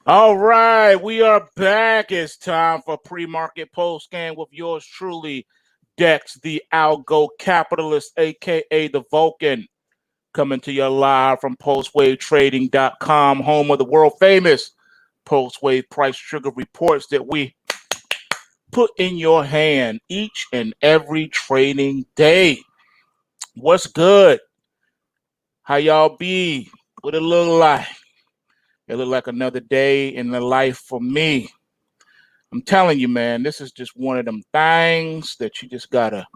All right, we are back. It's time for pre-market PulseScan with yours truly, Dex, the algo capitalist, aka the Vulcan, coming to you live from PulseWaveTrading.com, home of the world famous PulseWave price trigger reports that we put in your hand each and every trading day. What's good? How y'all be? What it look like? It look like another day in the life for me. I'm telling you, man, this is just one of them things that you just gotta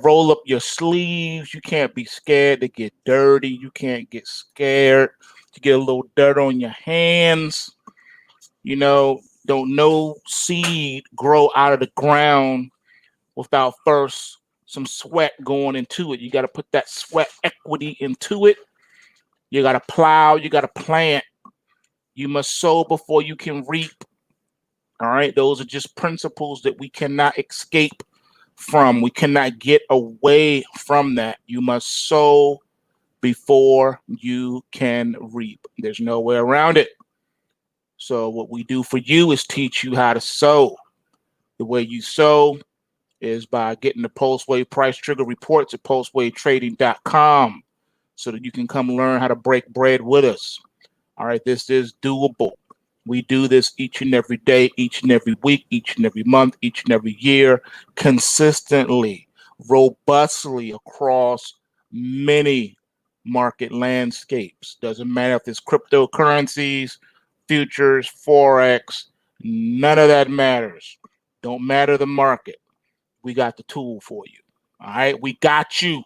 roll up your sleeves. You can't be scared to get dirty. You can't get scared to get a little dirt on your hands. You know, don't no seed grow out of the ground without first some sweat going into it. You got to put that sweat equity into it. You got to plow, you got to plant. You must sow before you can reap. All right, those are just principles that we cannot escape from. We cannot get away from that. You must sow before you can reap. There's no way around it. So what we do for you is teach you how to sow. The way you sow is by getting the PulseWave price trigger reports at PulseWaveTrading.com so that you can come learn how to break bread with us. All right, this is doable. We do this each and every day, each and every week, each and every month, each and every year, consistently, robustly across many market landscapes. Doesn't matter if it's cryptocurrencies, futures, Forex, none of that matters. Don't matter the market. We got the tool for you. All right, we got you.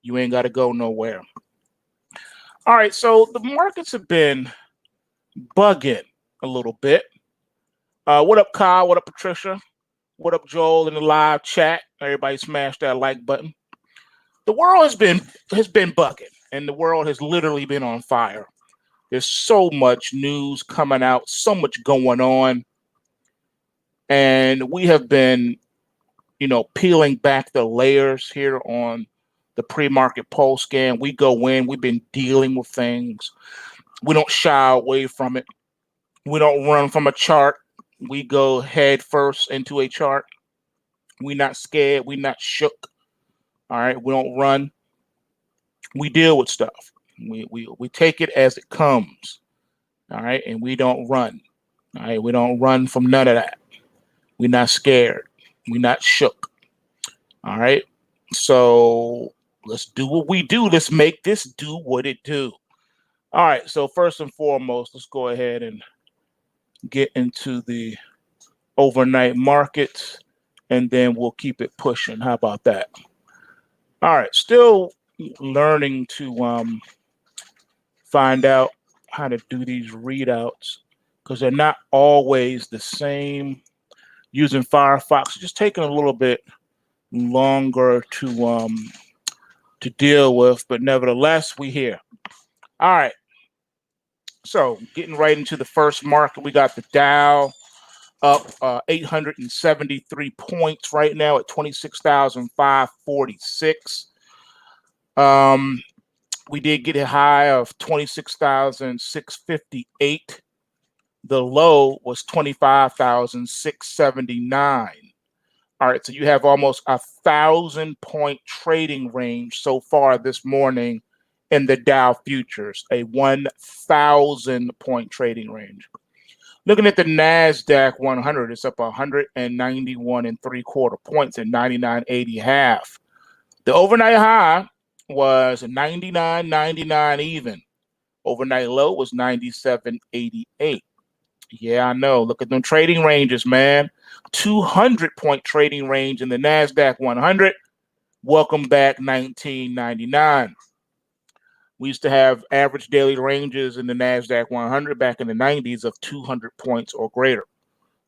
You ain't got to go nowhere. All right, so the markets have been bugging a little bit. What up, Kyle? What up, Patricia? What up, Joel, in the live chat? Everybody smash that like button. The world has been bugging, and the world has literally been on fire. There's so much news coming out, so much going on, and we have been, peeling back the layers here on the pre-market pulse scan. We go in. We've been dealing with things. We don't shy away from it. We don't run from a chart. We go head first into a chart. We're not scared. We're not shook. All right. We don't run. We deal with stuff. We take it as it comes. All right. And we don't run. All right. We don't run from none of that. We're not scared. We're not shook. All right. So let's do what we do. Let's make this do what it do. All right. So first and foremost, let's go ahead and get into the overnight markets, and then we'll keep it pushing. How about that? All right, still learning to find out how to do these readouts because they're not always the same. Using Firefox, just taking a little bit longer to deal with, but nevertheless, we here. All right, so getting right into the first market, we got the Dow up 873 points right now at 26,546. We did get a high of 26,658. The low was 25,679. All right, so you have almost 1,000-point trading range so far this morning in the Dow futures, a 1,000-point trading range. Looking at the NASDAQ 100, it's up 191 and 3/4 points at 99.80 half. The overnight high was 99.99 even. Overnight low was 97.88. Yeah, I know. Look at them trading ranges, man. 200-point trading range in the NASDAQ 100. Welcome back 1999. We used to have average daily ranges in the NASDAQ 100 back in the 90s of 200 points or greater.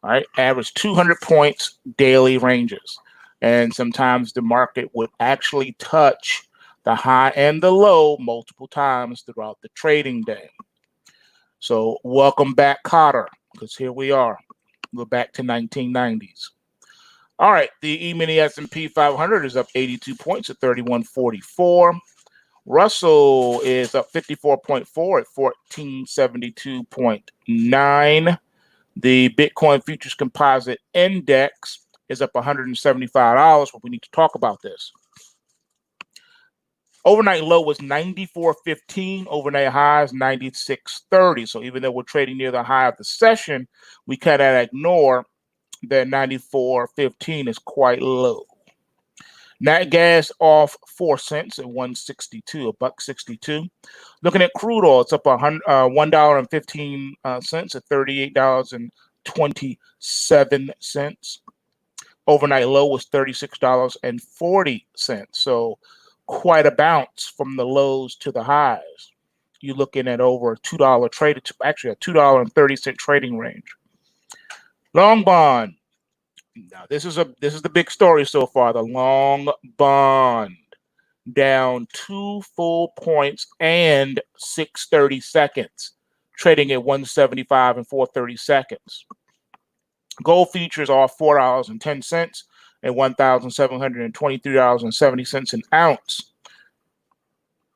All right, average 200 points daily ranges. And sometimes the market would actually touch the high and the low multiple times throughout the trading day. So welcome back, Cotter, because here we are. We're back to 1990s. All right, the E-mini S&P 500 is up 82 points at 3144. Russell is up 54.4 at 1472.9. The Bitcoin Futures Composite Index is up $175, but we need to talk about this. Overnight low was 94.15. Overnight high is 96.30. So even though we're trading near the high of the session, we cannot ignore that 94.15 is quite low. Nat gas off 4 cents at 162, $1.62. Looking at crude oil, it's up $1.15 at $38.27. Overnight low was $36.40. So quite a bounce from the lows to the highs. You're looking at over a $2 trade, actually a $2.30 trading range. Long bond. Now this is the big story so far. The long bond down 2 full points and 6/30 seconds, trading at 175 and 4/30 seconds. Gold futures off $4.10 at $1,723.70 an ounce,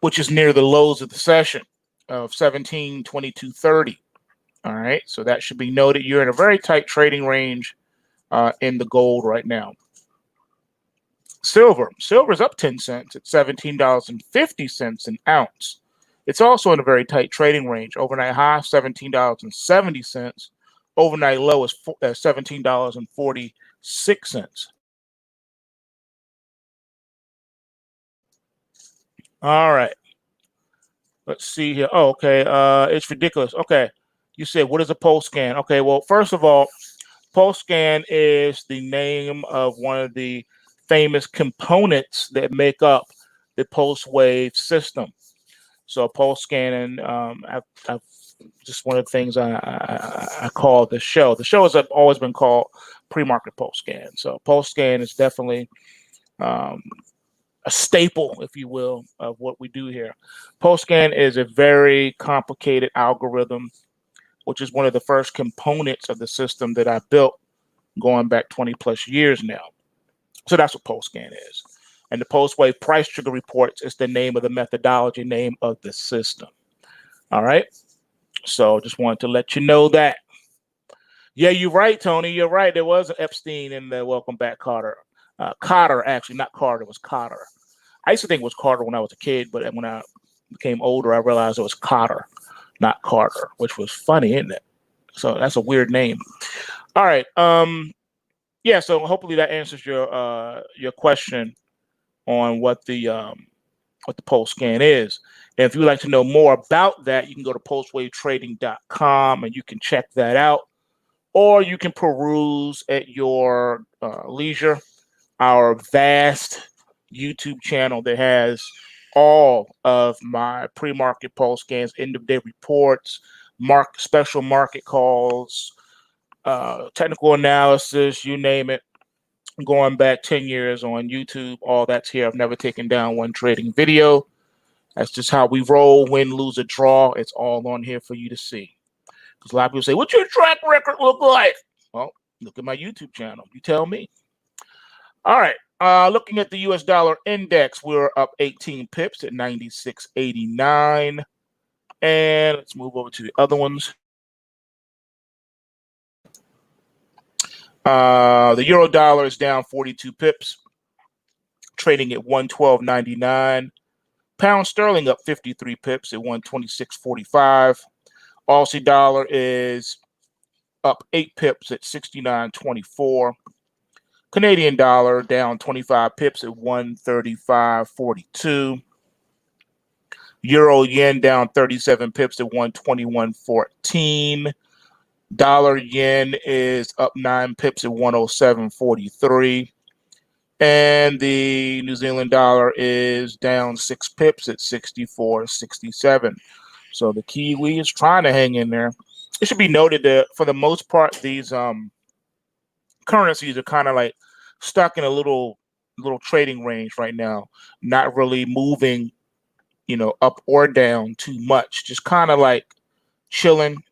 which is near the lows of the session of 1722.30. All right, so that should be noted. You're in a very tight trading range in the gold right now. Silver's up 10 cents at $17.50 an ounce. It's also in a very tight trading range. Overnight high $17.70. Overnight low is $17.46. All right. Let's see here. Oh, okay. It's ridiculous. Okay. You said, what is a PulseScan? Okay. Well, first of all, PulseScan is the name of one of the famous components that make up the PulseWave system. So PulseScan, I've just one of the things I call the show. The show has always been called PreMarket PulseScan. So PulseScan is definitely a staple, if you will, of what we do here. PulseScan is a very complicated algorithm, which is one of the first components of the system that I built going back 20 plus years now. So that's what PulseScan is. And the PulseWave price trigger reports is the name of the methodology, name of the system. All right. So just wanted to let you know that. Yeah, you're right, Tony. You're right. There was an Epstein in the Welcome Back, Kotter. Kotter, actually, not Carter, it was Kotter. I used to think it was Carter when I was a kid, but when I became older, I realized it was Kotter, not Carter, which was funny, isn't it? So that's a weird name. All right. Yeah, so hopefully that answers your question on what the PulseScan is. And if you would like to know more about that, you can go to pulsewavetrading.com and you can check that out. Or you can peruse at your leisure our vast YouTube channel that has all of my pre-market PulseScans, end-of-day reports, special market calls, technical analysis, you name it, going back 10 years on YouTube. All that's here. I've never taken down one trading video. That's just how we roll, win, lose, or draw. It's all on here for you to see. Because a lot of people say, what's your track record look like? Well, look at my YouTube channel. You tell me. All right. Looking at the US dollar index, we're up 18 pips at 96.89. And let's move over to the other ones. The euro dollar is down 42 pips, trading at 112.99. Pound sterling up 53 pips at 126.45. Aussie dollar is up 8 pips at 69.24. Canadian dollar down 25 pips at 135.42. Euro yen down 37 pips at 121.14. Dollar yen is up 9 pips at 107.43. And the New Zealand dollar is down 6 pips at 64.67. So the Kiwi is trying to hang in there. It should be noted that for the most part, these currencies are kind of like stuck in a little trading range right now, not really moving, up or down too much, just kind of like chilling,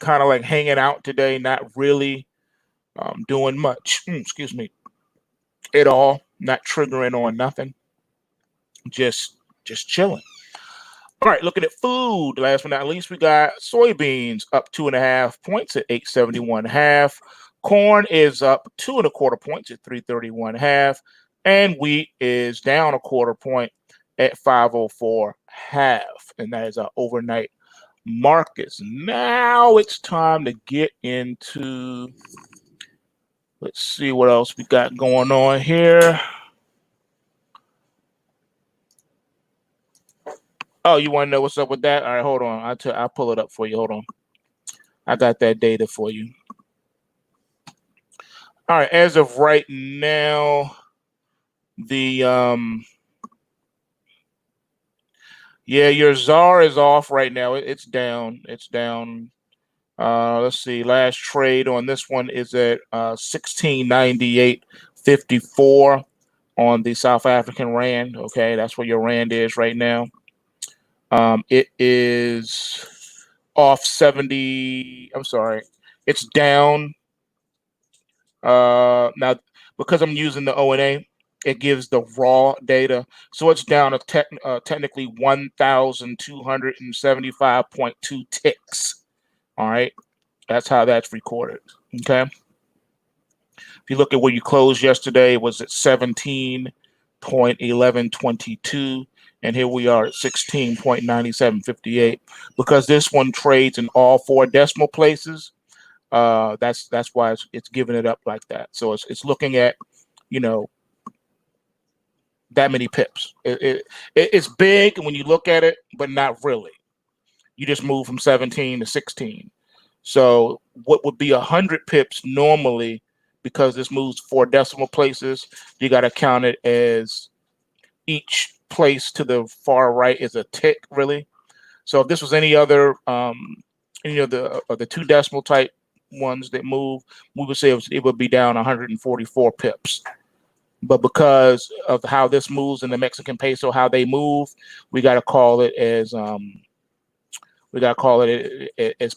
kind of like hanging out today, not really doing much, excuse me, at all, not triggering on nothing, just just chilling. All right, looking at food. Last but not least, we got soybeans up 2.5 points at 871.5. Corn is up 2.25 points at 331.5, and wheat is down 1/4 point at 504.5. And that is our overnight markets. Now it's time to get into, let's see what else we got going on here. Oh, you want to know what's up with that? All right, hold on. I'll pull it up for you. Hold on. I got that data for you. All right, as of right now, the yeah, your ZAR is off right now. It's down. It's down. Let's see. Last trade on this one is at 1698.54 on the South African rand. Okay, that's where your rand is right now. It is off 70. I'm sorry. It's down. Now, because I'm using the ONA, it gives the raw data. So it's down to technically 1,275.2 ticks. All right. That's how that's recorded. Okay. If you look at where you closed yesterday, it was at 17.1122. And here we are at 16.9758. Because this one trades in all 4 decimal places, that's why it's giving it up like that. So it's looking at, you know, that many pips. It's big when you look at it, but not really. You just move from 17 to 16. So what would be 100 pips normally, because this moves 4 decimal places, you got to count it as each place to the far right is a tick, really. So if this was any other, any of the 2 decimal type ones that move, we would say it would be down 144 pips. But because of how this moves in the Mexican peso, how they move, we got to call it as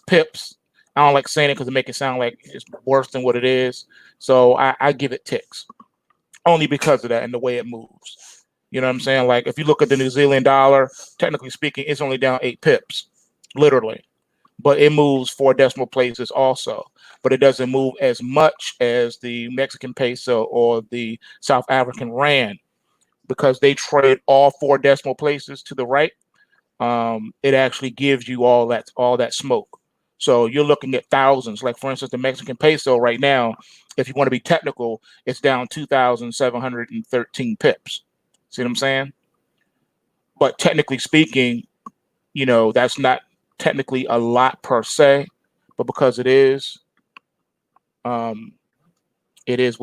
pips. I don't like saying it because it makes it sound like it's worse than what it is. So I give it ticks, only because of that and the way it moves. You know what I'm saying? Like if you look at the New Zealand dollar, technically speaking, it's only down 8 pips, literally. But it moves 4 decimal places also. But it doesn't move as much as the Mexican peso or the South African rand, because they trade all 4 decimal places to the right. It actually gives you all that smoke. So you're looking at thousands. Like for instance, the Mexican peso right now, if you want to be technical, it's down 2,713 pips. See what I'm saying? But technically speaking, you know, that's not technically a lot per se, but because it is what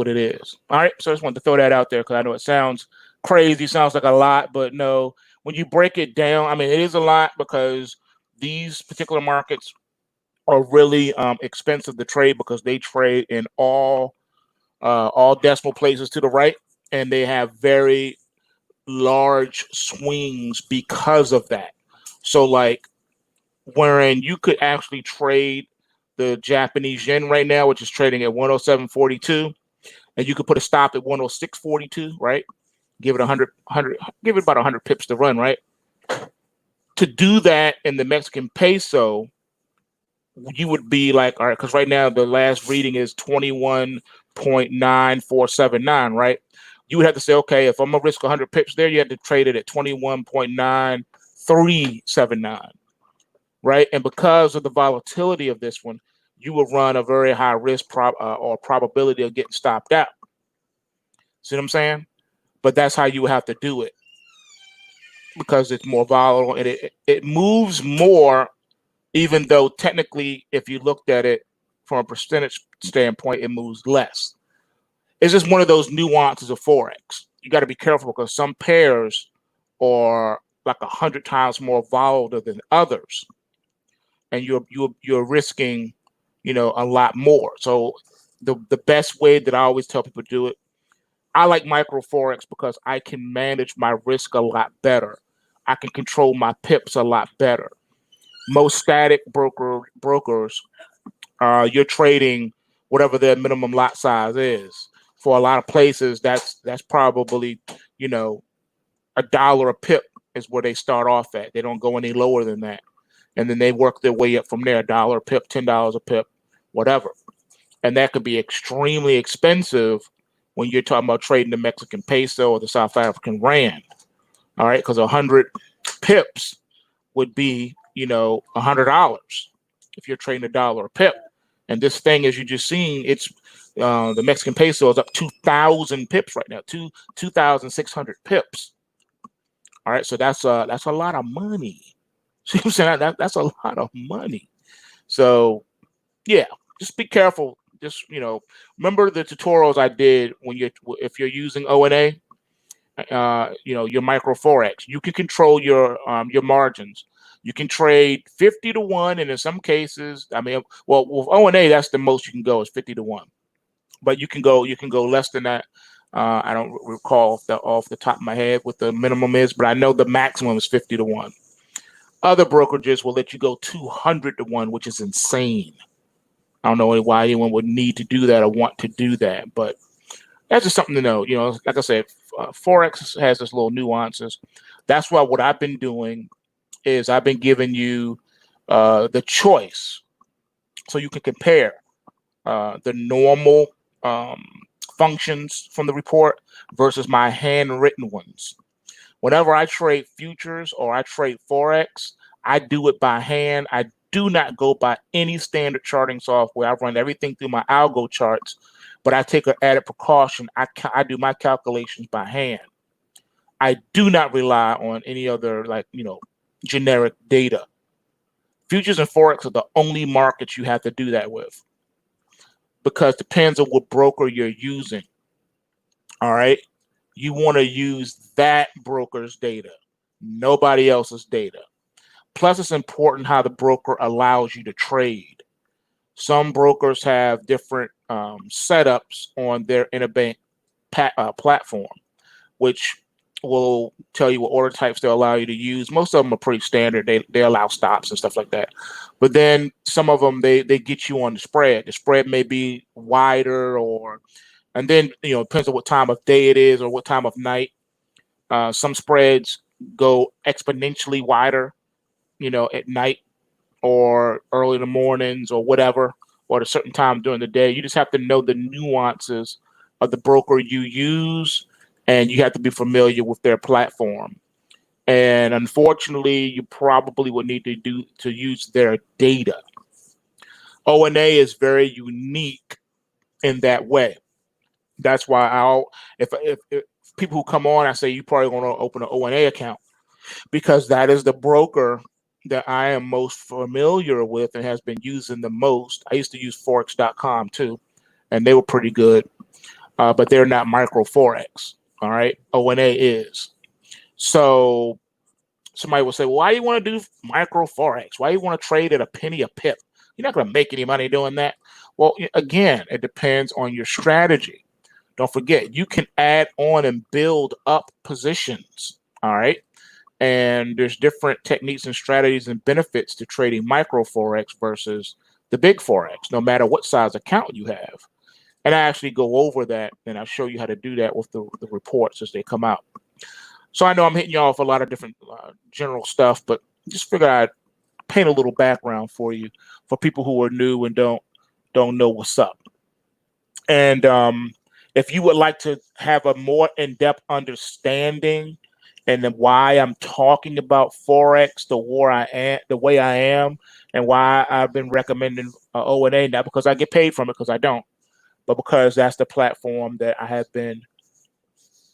it is. All right, so I just wanted to throw that out there because I know it sounds crazy, sounds like a lot, but no, when you break it down, I mean, it is a lot because these particular markets are really expensive to trade because they trade in all decimal places to the right, and they have very large swings because of that. So like, wherein you could actually trade the Japanese yen right now, which is trading at 107.42, and you could put a stop at 106.42, right? Give it 100, give it about 100 pips to run, right? To do that in the Mexican peso, you would be like, all right, because right now the last reading is 21.9479, right? You would have to say, okay, if I'm gonna risk 100 pips there, you have to trade it at 21.9379, right? And because of the volatility of this one, you will run a very high risk or probability of getting stopped out. See what I'm saying? But that's how you would have to do it, because it's more volatile and it moves more, even though technically, if you looked at it from a percentage standpoint, it moves less. It's just one of those nuances of Forex. You got to be careful because some pairs are like 100 times more volatile than others, and you're risking, you know, a lot more. So the best way that I always tell people to do it, I like micro Forex because I can manage my risk a lot better. I can control my pips a lot better. Most static brokers, you're trading whatever their minimum lot size is. For a lot of places, that's probably, you know, $1 a pip is where they start off at. They don't go any lower than that. And then they work their way up from there, $1 a pip, $10 a pip, whatever. And that could be extremely expensive when you're talking about trading the Mexican peso or the South African rand. All right, because 100 pips would be, $100 if you're trading $1 a pip. And this thing, as you just seen, it's the Mexican peso is up 2,000 pips right now, 2,600 pips. All right, so that's a lot of money. See what I'm saying? That's a lot of money. So yeah, just be careful. Just remember the tutorials I did if you're using ONA, your micro forex. You can control your margins. You can trade 50 to 1, and in some cases, with ONA, that's the most you can go is 50 to 1. But you can go less than that. I don't recall off the top of my head what the minimum is, but I know the maximum is 50 to 1. Other brokerages will let you go 200 to 1, which is insane. I don't know why anyone would need to do that or want to do that, but that's just something to know. Like I said, Forex has this little nuances. That's why what I've been doing is I've been giving you the choice so you can compare the normal functions from the report versus my handwritten ones. Whenever I trade futures or I trade Forex, I do it by hand. I do not go by any standard charting software. I run everything through my algo charts, but I take an added precaution. I do my calculations by hand. I do not rely on any other generic data. Futures and Forex are the only markets you have to do that with, because it depends on what broker you're using. All right. You want to use that broker's data, nobody else's data. Plus, it's important how the broker allows you to trade. Some brokers have different setups on their interbank platform, which will tell you what order types they'll allow you to use. Most of them are pretty standard. They allow stops and stuff like that. But then some of them, they get you on the spread. The spread may be wider, and then, it depends on what time of day it is or what time of night. Some spreads go exponentially wider, at night or early in the mornings or whatever, or at a certain time during the day. You just have to know the nuances of the broker you use, and you have to be familiar with their platform. And unfortunately, you probably would need to use their data. ONA is very unique in that way. That's why if people who come on, I say you probably want to open an ONA account, because that is the broker that I am most familiar with and has been using the most. I used to use Forex.com too, and they were pretty good, but they're not micro Forex. All right, ONA is. So somebody will say, well, why do you want to do micro Forex? Why do you want to trade at a penny a pip? You're not going to make any money doing that. Well, again, it depends on your strategy. Don't forget, you can add on and build up positions. All right. And there's different techniques and strategies and benefits to trading micro Forex versus the big Forex, no matter what size account you have. And I actually go over that, and I'll show you how to do that with the reports as they come out. So I know I'm hitting you off a lot of different general stuff, but just figured I'd paint a little background for you, for people who are new and don't know what's up. And if you would like to have a more in-depth understanding and then why I'm talking about Forex the way I am, and why I've been recommending ONA, not because I get paid from it, because I don't, but because that's the platform that I have been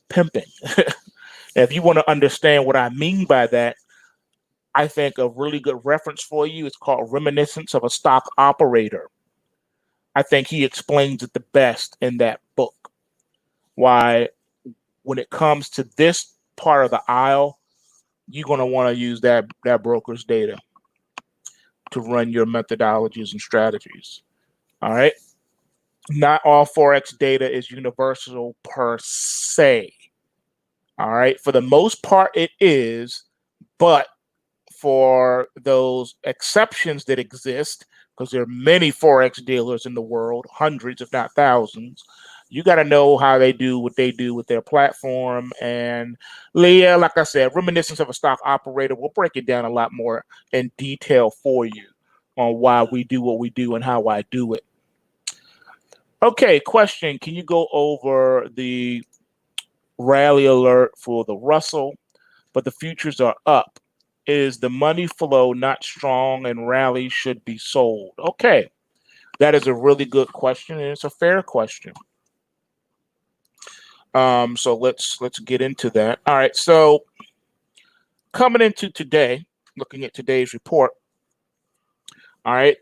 pimping. If you want to understand what I mean by that, I think a really good reference for you is called Reminiscence of a Stock Operator. I think he explains it the best in that book. Why, when it comes to this part of the aisle, you're going to want to use that broker's data to run your methodologies and strategies. All right. Not all Forex data is universal per se. All right. For the most part, it is, but for those exceptions that exist, because there are many Forex dealers in the world, hundreds, if not thousands, You got to know how they do what they do with their platform. And Leah, like I said, reminiscence of a stock operator, we'll break it down a lot more in detail for you on why we do what we do and how I do it. Okay, question. Can you go over the rally alert for the Russell, but the futures are up? Is the money flow not strong and rally should be sold? Okay, that is a really good question, and it's a fair question. So let's get into that. All right, so coming into today, looking at today's report. All right,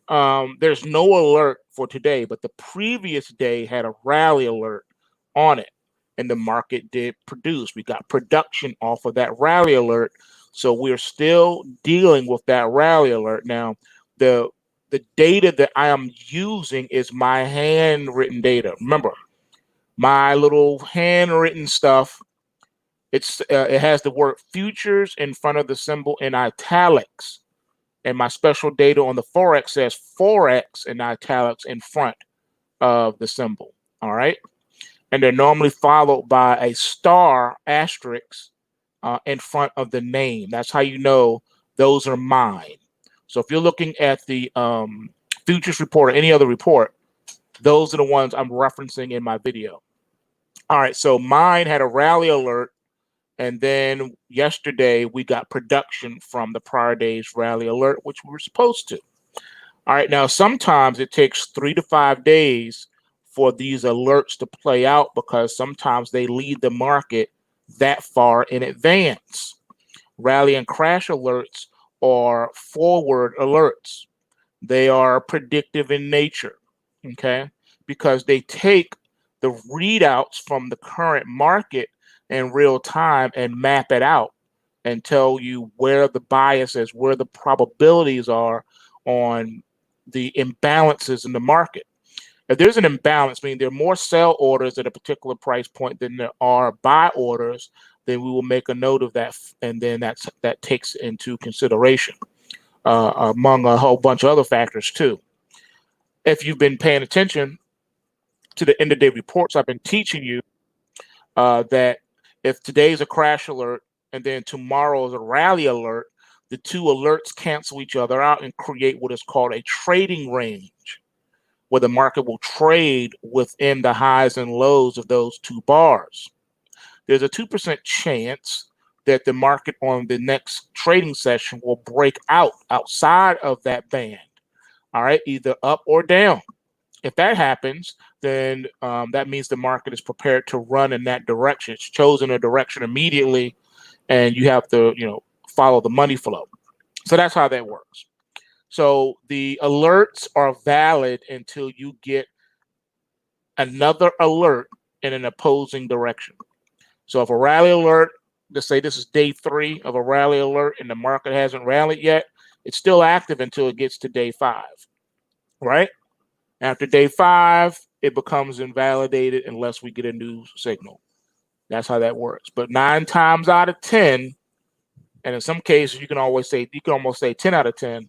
there's no alert for today, but the previous day had a rally alert on it, and the market did produce. We got production off of that rally alert, so we're still dealing with that rally alert. Now, the data that I am using is my handwritten data. Remember, my little handwritten stuff. It has the word futures in front of the symbol in italics. And my special data on the Forex says Forex in italics in front of the symbol. All right. And they're normally followed by a star asterisk in front of the name. That's how you know those are mine. So if you're looking at the futures report or any other report, those are the ones I'm referencing in my video. All right. So mine had a rally alert. And then yesterday, we got production from the prior day's rally alert, which we were supposed to. All right, now sometimes it takes 3 to 5 days for these alerts to play out because sometimes they lead the market that far in advance. Rally and crash alerts are forward alerts. They are predictive in nature, okay? Because they take the readouts from the current market in real time and map it out and tell you where the bias is, where the probabilities are on the imbalances in the market. If there's an imbalance, meaning there are more sell orders at a particular price point than there are buy orders, then we will make a note of that, and then that takes into consideration among a whole bunch of other factors too. If you've been paying attention to the end of day reports, I've been teaching you that if today's a crash alert and then tomorrow is a rally alert, the two alerts cancel each other out and create what is called a trading range, where the market will trade within the highs and lows of those two bars. There's a 2% chance that the market on the next trading session will break out outside of that band, all right, either up or down. If that happens, then that means the market is prepared to run in that direction. It's chosen a direction immediately, and you have to, follow the money flow. So that's how that works. So the alerts are valid until you get another alert in an opposing direction. So if a rally alert, let's say this is day 3 of a rally alert and the market hasn't rallied yet, it's still active until it gets to day 5, right? After day 5, it becomes invalidated unless we get a new signal. That's how that works. But 9 times out of 10, and in some cases you can almost say 10 out of 10,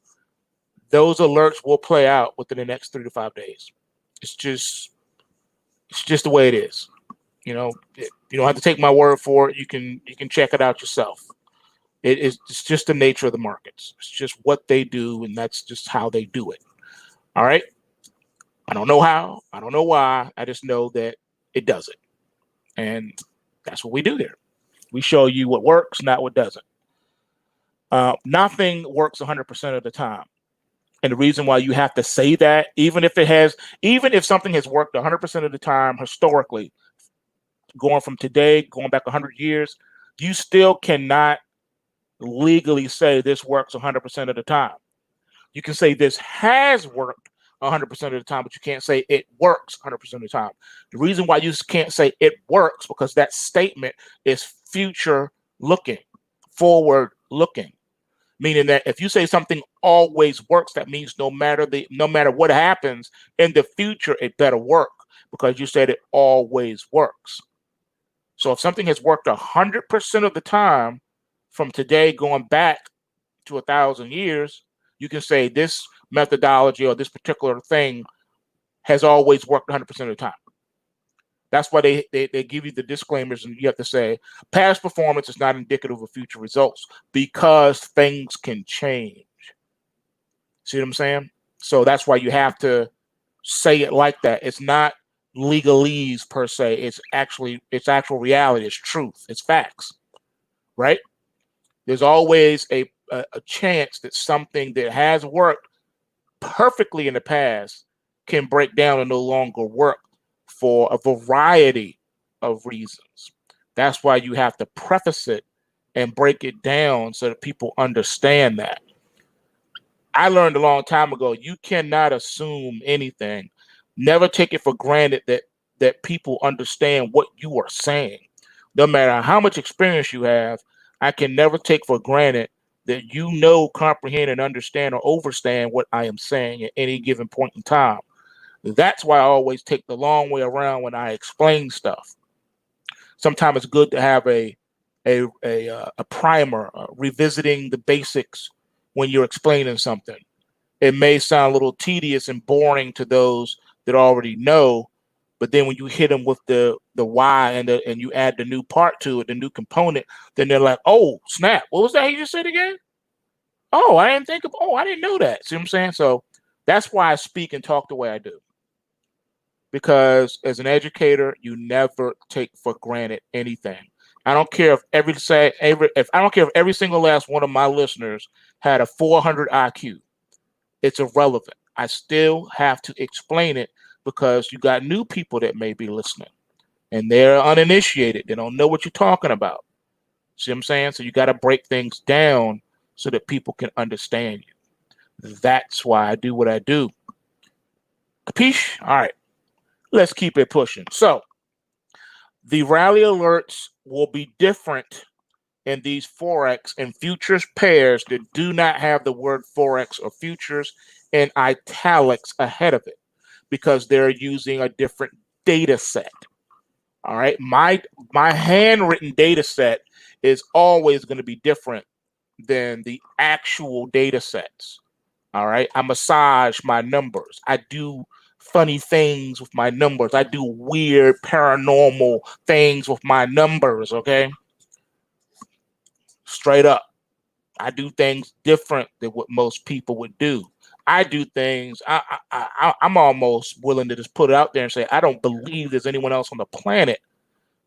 those alerts will play out within the next 3 to 5 days. It's just the way it is. You don't have to take my word for it. You can check it out yourself. It's just the nature of the markets. It's just what they do, and that's just how they do it. All right. I don't know how. I don't know why. I just know that it does it. And that's what we do there. We show you what works, not what doesn't. Nothing works 100% of the time. And the reason why you have to say that, even if something has worked 100% of the time historically, going from today, going back 100 years, you still cannot legally say this works 100% of the time. You can say this has worked 100% of the time, but you can't say it works 100% of the time. The reason why you can't say it works because that statement is future looking, forward looking, meaning that if you say something always works, that means no matter what happens in the future, it better work because you said it always works. So if something has worked 100% of the time from today going back to 1,000 years, you can say this methodology or this particular thing has always worked 100% of the time. That's why they give you the disclaimers, and you have to say past performance is not indicative of future results because things can change. See what I'm saying? So that's why you have to say it like that. It's not legalese per se. It's actual reality. It's truth. It's facts, right? There's always a chance that something that has worked perfectly in the past can break down and no longer work for a variety of reasons. That's why you have to preface it and break it down so that people understand that. I learned a long time ago, you cannot assume anything. Never take it for granted that people understand what you are saying. No matter how much experience you have, I can never take for granted that you know, comprehend, and understand or overstand what I am saying at any given point in time. That's why I always take the long way around when I explain stuff. Sometimes it's good to have a primer, revisiting the basics when you're explaining something. It may sound a little tedious and boring to those that already know, but then when you hit them with the why and you add the new part to it, the new component, then they're like, oh snap, what was that you just said again? Oh, I didn't think of. Oh, I didn't know that. See what I'm saying? So that's why I speak and talk the way I do. Because as an educator, you never take for granted anything. I don't care if I don't care if every single last one of my listeners had a 400 IQ. It's irrelevant. I still have to explain it because you got new people that may be listening and they're uninitiated. They don't know what you're talking about. See what I'm saying? So you got to break things down so that people can understand you. That's why I do what I do. Capiche? All right. Let's keep it pushing. So the rally alerts will be different in these Forex and futures pairs that do not have the word Forex or futures in italics ahead of it because they're using a different data set. All right. My handwritten data set is always going to be different than the actual data sets. All right. I massage my numbers. I do funny things with my numbers. I do weird paranormal things with my numbers. Okay. Straight up. I do things different than what most people would do. I do things. I'm almost willing to just put it out there and say I don't believe there's anyone else on the planet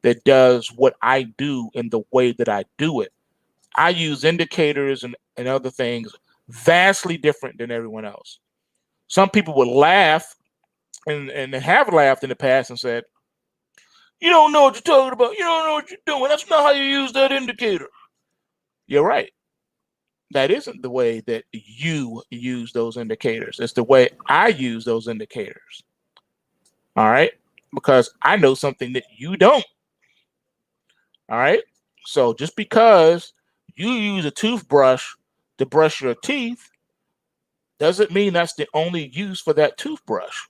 that does what I do in the way that I do it. I use indicators and other things vastly different than everyone else. Some people would laugh and have laughed in the past and said, "You don't know what you're talking about. You don't know what you're doing. That's not how you use that indicator." You're right. That isn't the way that you use those indicators. It's the way I use those indicators. All right. Because I know something that you don't. All right. So just because you use a toothbrush to brush your teeth doesn't mean that's the only use for that toothbrush.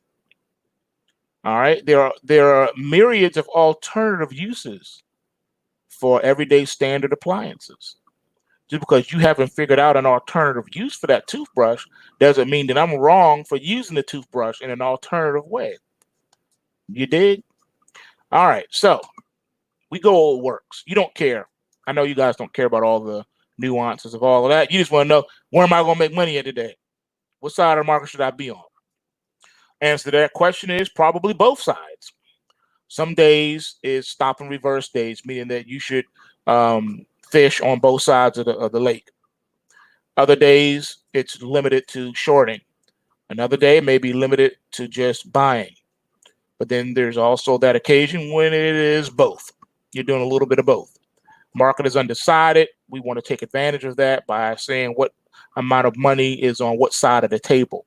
All right. There are myriads of alternative uses for everyday standard appliances. Just because you haven't figured out an alternative use for that toothbrush doesn't mean that I'm wrong for using the toothbrush in an alternative way. You dig? All right. So we go over works. You don't care. I know you guys don't care about all the nuances of all of that. You just want to know, where am I going to make money at today? What side of the market should I be on? Answer to that question is probably both sides. Some days is stop and reverse days, meaning that you should fish on both sides of the lake. Other days, it's limited to shorting. Another day may be limited to just buying. But then there's also that occasion when it is both. You're doing a little bit of both. Market is undecided. We want to take advantage of that by saying what amount of money is on what side of the table.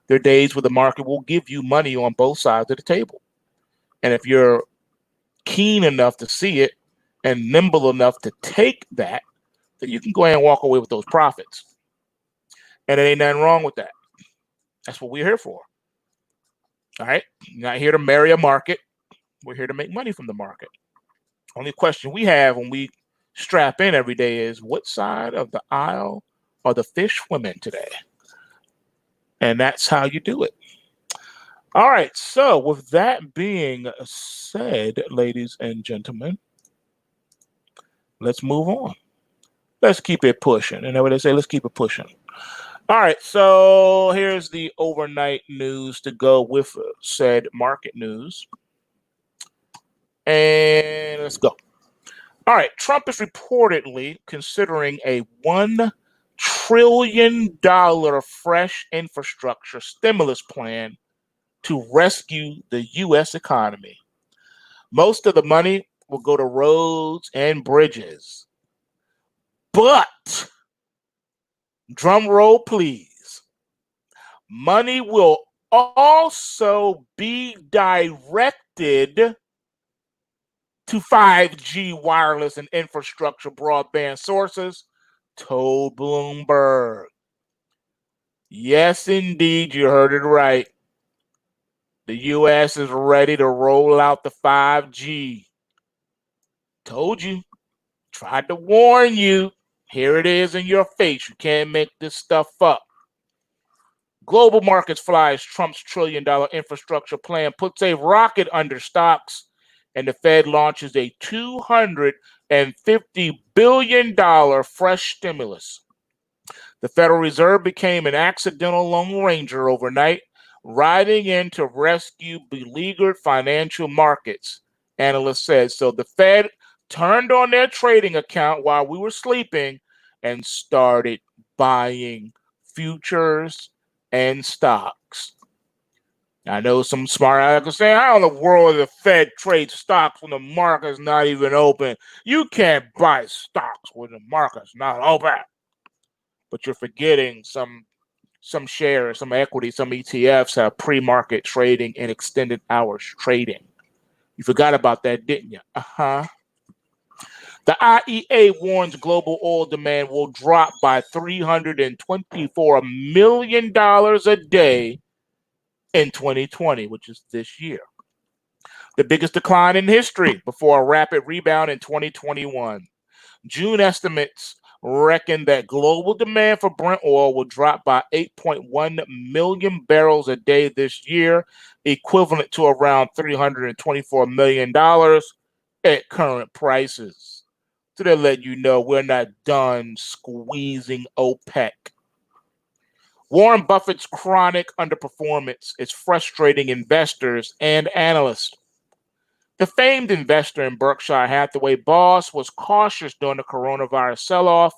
There are days where the market will give you money on both sides of the table. And if you're keen enough to see it and nimble enough to take that, then you can go ahead and walk away with those profits. And there ain't nothing wrong with that. That's what we're here for. All right. We're not here to marry a market. We're here to make money from the market. Only question we have when we strap in every day is, what side of the aisle are the fish swimming today? And that's how you do it. All right. So, with that being said, ladies and gentlemen, let's move on. Let's keep it pushing. And what they say, let's keep it pushing. All right. So, here's the overnight news to go with said market news. And let's go. All right. Trump is reportedly considering a $1 trillion fresh infrastructure stimulus plan to rescue the U.S. economy. Most of the money will go to roads and bridges. But, drum roll please, money will also be directed to 5G wireless and infrastructure broadband sources, told Bloomberg. Yes, indeed, you heard it right. The U.S. is ready to roll out the 5G. Told you. Tried to warn you. Here it is in your face. You can't make this stuff up. Global markets fly as Trump's $1 trillion infrastructure plan puts a rocket under stocks, and the Fed launches a $250 billion fresh stimulus. The Federal Reserve became an accidental Lone Ranger overnight, riding in to rescue beleaguered financial markets, analysts said. So the Fed turned on their trading account while we were sleeping and started buying futures and stocks. I know some smart alecs are saying, how in the world the Fed trades stocks when the market's not even open? You can't buy stocks when the market's not open. But you're forgetting some shares, some equity, some ETFs have pre-market trading and extended hours trading. You forgot about that, didn't you? The IEA warns global oil demand will drop by $324 million a day in 2020, which is this year. The biggest decline in history before a rapid rebound in 2021. June estimates reckon that global demand for Brent oil will drop by 8.1 million barrels a day this year, equivalent to around $324 million at current prices. So they let you know we're not done squeezing OPEC. Warren Buffett's chronic underperformance is frustrating investors and analysts. The famed investor and Berkshire Hathaway boss was cautious during the coronavirus sell-off,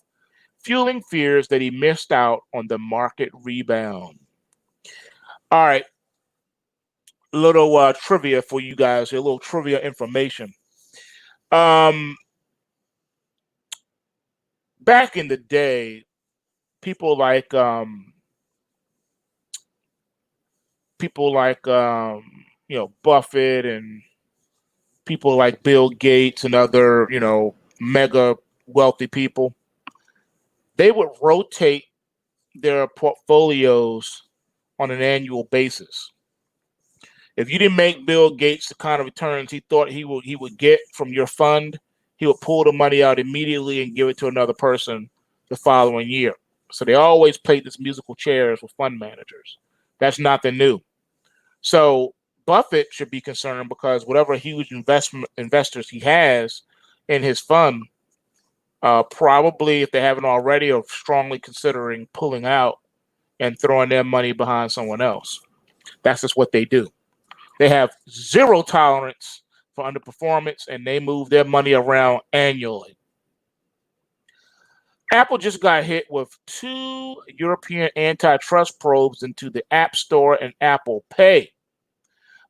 fueling fears that he missed out on the market rebound. All right, a little trivia for you guys, a little trivia information. Back in the day, people like Buffett and people like Bill Gates and other mega wealthy people, they would rotate their portfolios on an annual basis. If you didn't make Bill Gates the kind of returns he thought he would get from your fund, he would pull the money out immediately and give it to another person the following year. So they always played this musical chairs with fund managers. That's nothing new. So Buffett should be concerned because whatever huge investors he has in his fund, probably, if they haven't already, are strongly considering pulling out and throwing their money behind someone else. That's just what they do. They have zero tolerance for underperformance, and they move their money around annually. Apple just got hit with 2 European antitrust probes into the App Store and Apple Pay.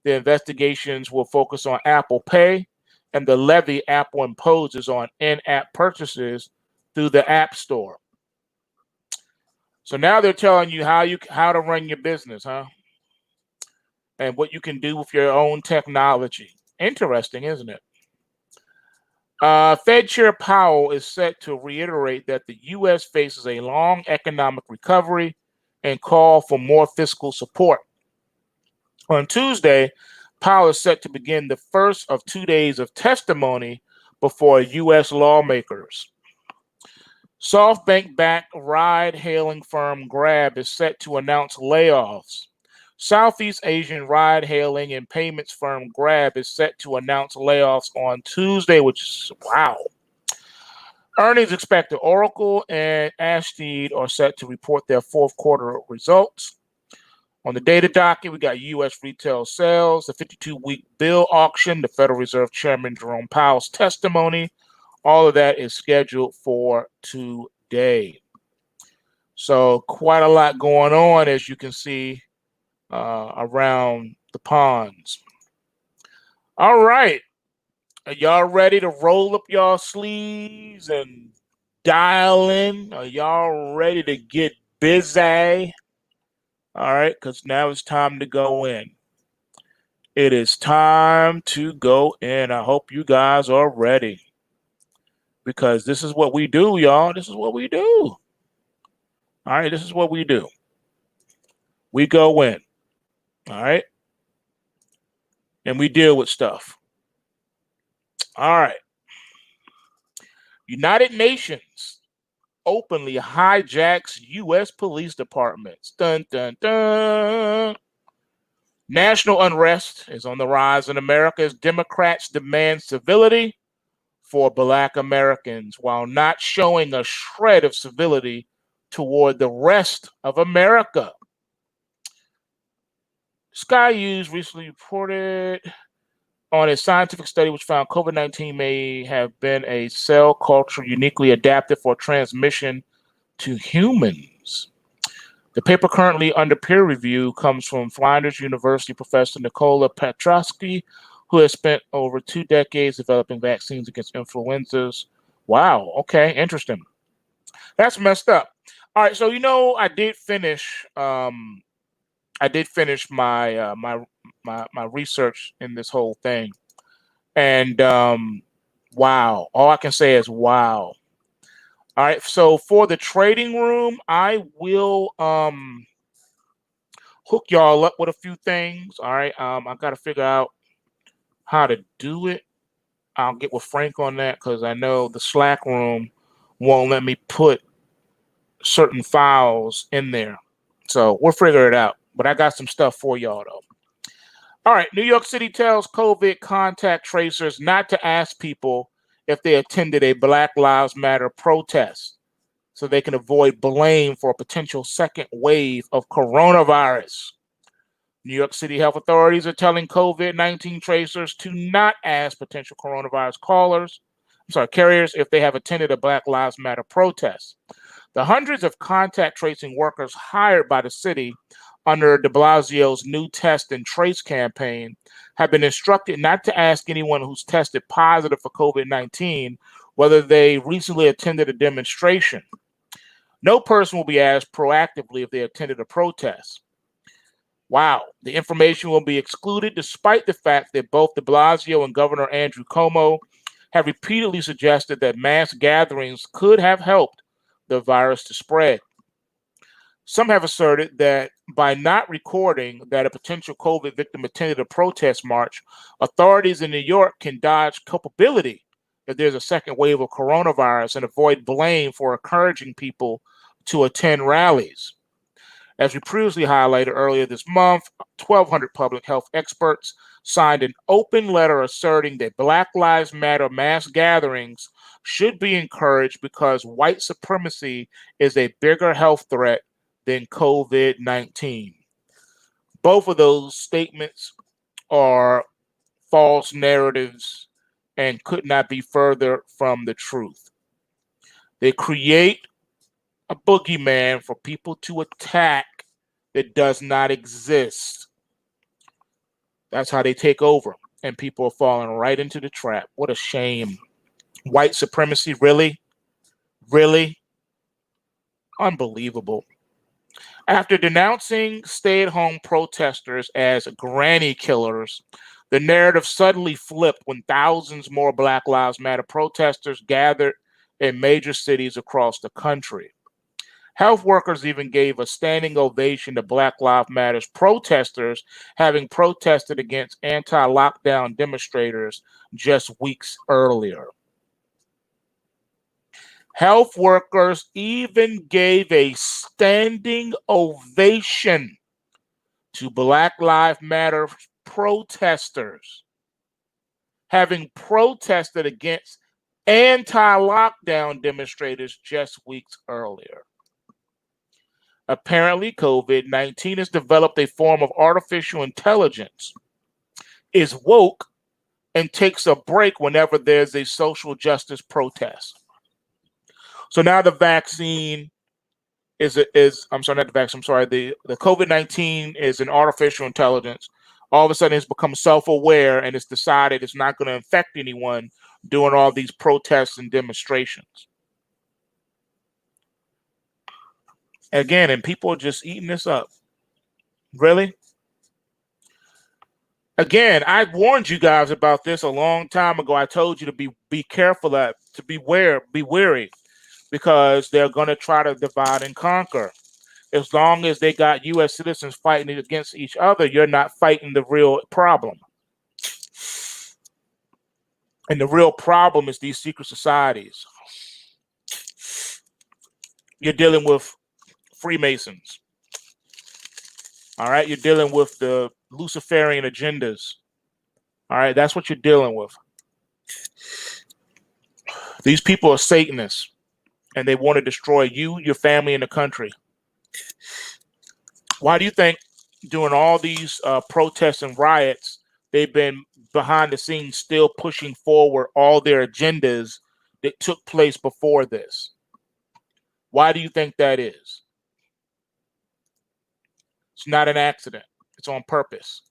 The investigations will focus on Apple Pay and the levy Apple imposes on in-app purchases through the App Store. So now they're telling you how to run your business, and what you can do with your own technology. Interesting, isn't it? Fed Chair Powell is set to reiterate that the U.S. faces a long economic recovery and call for more fiscal support. On Tuesday, Powell is set to begin the first of 2 days of testimony before U.S. lawmakers. SoftBank-backed ride-hailing firm Grab is set to announce layoffs. Southeast Asian ride-hailing and payments firm Grab is set to announce layoffs on Tuesday, which is wow. Earnings expected. Oracle and Ashstead are set to report their fourth quarter results. On the data docket, we got U.S. retail sales, the 52-week bill auction, the Federal Reserve Chairman Jerome Powell's testimony. All of that is scheduled for today. So quite a lot going on, as you can see, around the ponds. All right. Are y'all ready to roll up y'all sleeves and dial in? Are y'all ready to get busy? All right, because now it's time to go in. It is time to go in. I hope you guys are ready, because this is what we do, y'all. This is what we do. All right, this is what we do. We go in. All right, and we deal with stuff. All right. United Nations openly hijacks U.S. police departments. Dun, dun, dun. National unrest is on the rise in America as Democrats demand civility for Black Americans while not showing a shred of civility toward the rest of America. Sky News recently reported on a scientific study which found COVID-19 may have been a cell culture uniquely adapted for transmission to humans. The paper currently under peer review comes from Flinders University professor Nicola Petrosky, who has spent over 2 decades developing vaccines against influenzas. Wow, okay, interesting. That's messed up. All right, so I did finish my my research in this whole thing. And wow, all I can say is wow. All right, so for the trading room, I will hook y'all up with a few things. All right, I got to figure out how to do it. I'll get with Frank on that because I know the Slack room won't let me put certain files in there. So we'll figure it out. But I got some stuff for y'all though. All right, New York City tells COVID contact tracers not to ask people if they attended a Black Lives Matter protest so they can avoid blame for a potential second wave of coronavirus. New York City health authorities are telling COVID-19 tracers to not ask potential coronavirus carriers if they have attended a Black Lives Matter protest. The hundreds of contact tracing workers hired by the city under de Blasio's new test and trace campaign have been instructed not to ask anyone who's tested positive for COVID-19 whether they recently attended a demonstration. No person will be asked proactively if they attended a protest. Wow, the information will be excluded despite the fact that both de Blasio and Governor Andrew Cuomo have repeatedly suggested that mass gatherings could have helped the virus to spread. Some have asserted that by not recording that a potential COVID victim attended a protest march, authorities in New York can dodge culpability if there's a second wave of coronavirus and avoid blame for encouraging people to attend rallies. As we previously highlighted earlier this month, 1,200 public health experts signed an open letter asserting that Black Lives Matter mass gatherings should be encouraged because white supremacy is a bigger health threat than COVID-19. Both of those statements are false narratives and could not be further from the truth. They create a boogeyman for people to attack that does not exist. That's how they take over, and people are falling right into the trap. What a shame. White supremacy, really? Really? Unbelievable. After denouncing stay-at-home protesters as granny killers, the narrative suddenly flipped when thousands more Black Lives Matter protesters gathered in major cities across the country. Health workers even gave a standing ovation to Black Lives Matter protesters, having protested against anti-lockdown demonstrators just weeks earlier. Health workers even gave a standing ovation to Black Lives Matter protesters having protested against anti-lockdown demonstrators just weeks earlier. Apparently, COVID-19 has developed a form of artificial intelligence, is woke, and takes a break whenever there's a social justice protest. So now the vaccine I'm sorry, not the vaccine, I'm sorry, the COVID-19 is an artificial intelligence. All of a sudden it's become self-aware and it's decided it's not going to infect anyone doing all these protests and demonstrations. Again, and people are just eating this up. Really? Again, I warned you guys about this a long time ago. I told you to be careful, to be wary, because they're going to try to divide and conquer. As long as they got U.S. citizens fighting against each other, you're not fighting the real problem. And the real problem is these secret societies. You're dealing with Freemasons. All right, you're dealing with the Luciferian agendas. All right, that's what you're dealing with. These people are Satanists, and they want to destroy you, your family, and the country. Why do you think during all these protests and riots, they've been behind the scenes still pushing forward all their agendas that took place before this? Why do you think that is? It's not an accident. It's on purpose.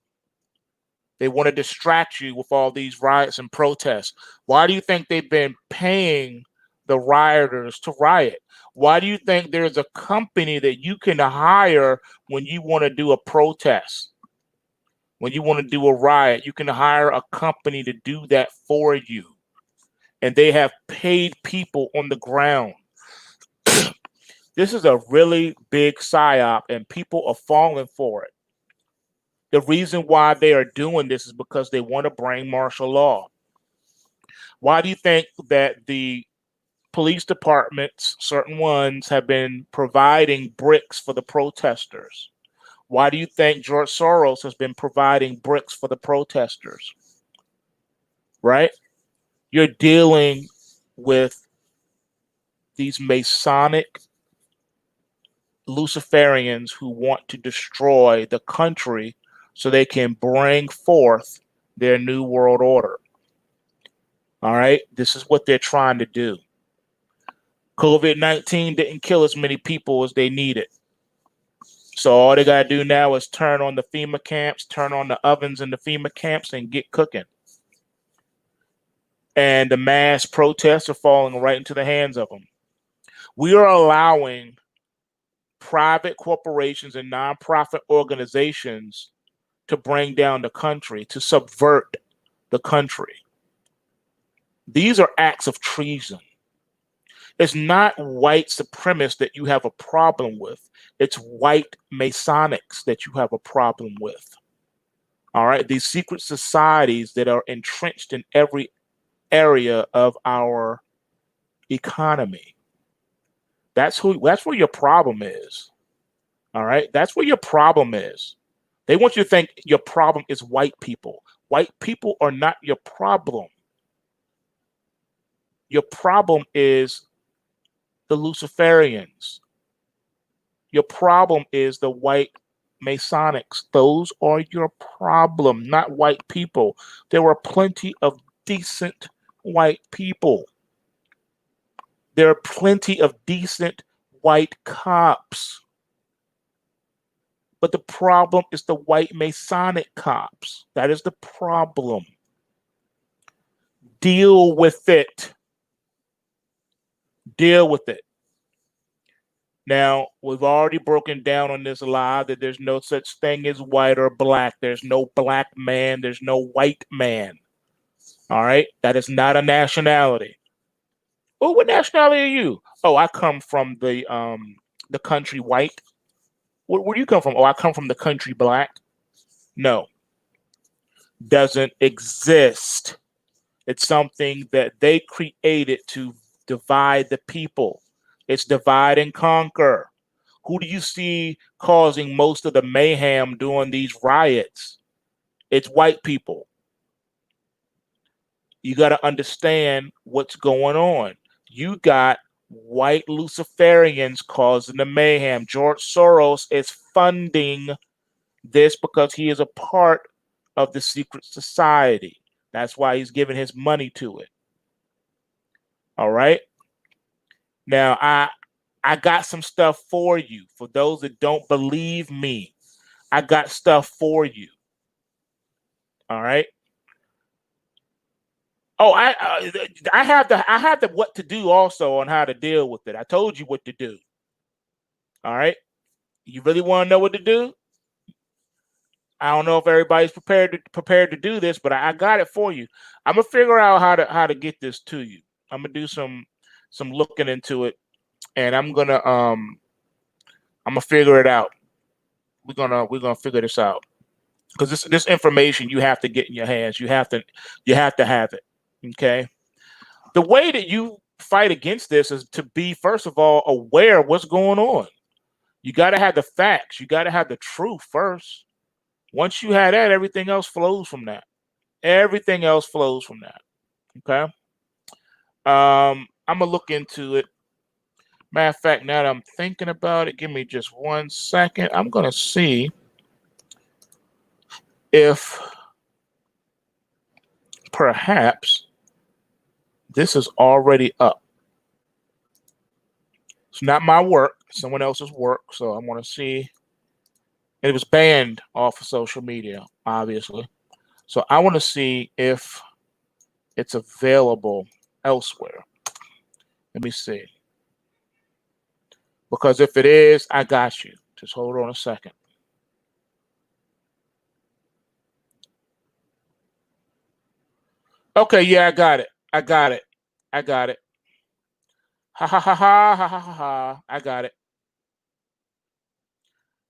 They want to distract you with all these riots and protests. Why do you think they've been paying the rioters to riot? Why do you think there's a company that you can hire when you want to do a protest? When you want to do a riot, you can hire a company to do that for you. And they have paid people on the ground. This is a really big psyop, and people are falling for it. The reason why they are doing this is because they want to bring martial law. Why do you think that the police departments, certain ones, have been providing bricks for the protesters? Why do you think George Soros has been providing bricks for the protesters? Right? You're dealing with these Masonic Luciferians who want to destroy the country so they can bring forth their new world order. All right? This is what they're trying to do. COVID-19 didn't kill as many people as they needed. So all they got to do now is turn on the FEMA camps, turn on the ovens in the FEMA camps, and get cooking. And the mass protests are falling right into the hands of them. We are allowing private corporations and nonprofit organizations to bring down the country, to subvert the country. These are acts of treason. It's not white supremacists that you have a problem with. It's white Masonics that you have a problem with. All right? These secret societies that are entrenched in every area of our economy. That's where your problem is. All right? That's where your problem is. They want you to think your problem is white people. White people are not your problem. Your problem is the Luciferians. Your problem is the white Masonics. Those are your problem, not white people. There are plenty of decent white people. There are plenty of decent white cops. But the problem is the white Masonic cops. That is the problem. Deal with it. Deal with it. Now, we've already broken down on this lie that there's no such thing as white or black. There's no black man. There's no white man. All right? That is not a nationality. Oh, what nationality are you? Oh, I come from the country white. Where do you come from? Oh, I come from the country black. No. Doesn't exist. It's something that they created to divide the people. It's divide and conquer. Who do you see causing most of the mayhem during these riots? It's white people. You got to understand what's going on. You got white Luciferians causing the mayhem. George Soros is funding this because he is a part of the secret society. That's why he's giving his money to it. All right. Now, I got some stuff for you. For those that don't believe me, I got stuff for you. All right. Oh, I have the what to do also on how to deal with it. I told you what to do. All right. You really want to know what to do? I don't know if everybody's prepared to do this, but I got it for you. I'm gonna figure out how to get this to you. I'm gonna do some looking into it, and I'm gonna figure it out. We're gonna figure this out, because this information you have to get in your hands. You have to have it. Okay. The way that you fight against this is to be, first of all, aware of what's going on. You got to have the facts. You got to have the truth first. Once you have that, everything else flows from that. Everything else flows from that. Okay. I'm gonna look into it. Matter of fact, now that I'm thinking about it, give me just 1 second. I'm gonna see if perhaps this is already up. It's not my work, someone else's work. So I want to see. It was banned off of social media, obviously. So I want to see if it's available elsewhere. Let me see. Because if it is, I got you. Just hold on a second. Okay, yeah, I got it. I got it. I got it. Ha ha ha ha ha ha ha ha. I got it.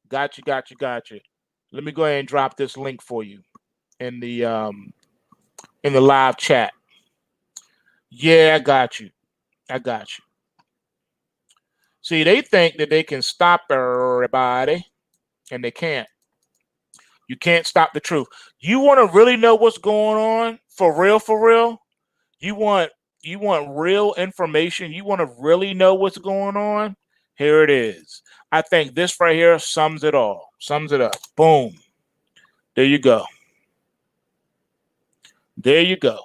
Got you, got you, got you. Let me go ahead and drop this link for you in the live chat. Yeah, I got you. I got you. See, they think that they can stop everybody, and they can't. You can't stop the truth. You want to really know what's going on for real, for real? You want real information? You want to really know what's going on? Here it is. I think this right here sums it all. Sums it up. Boom. There you go. There you go.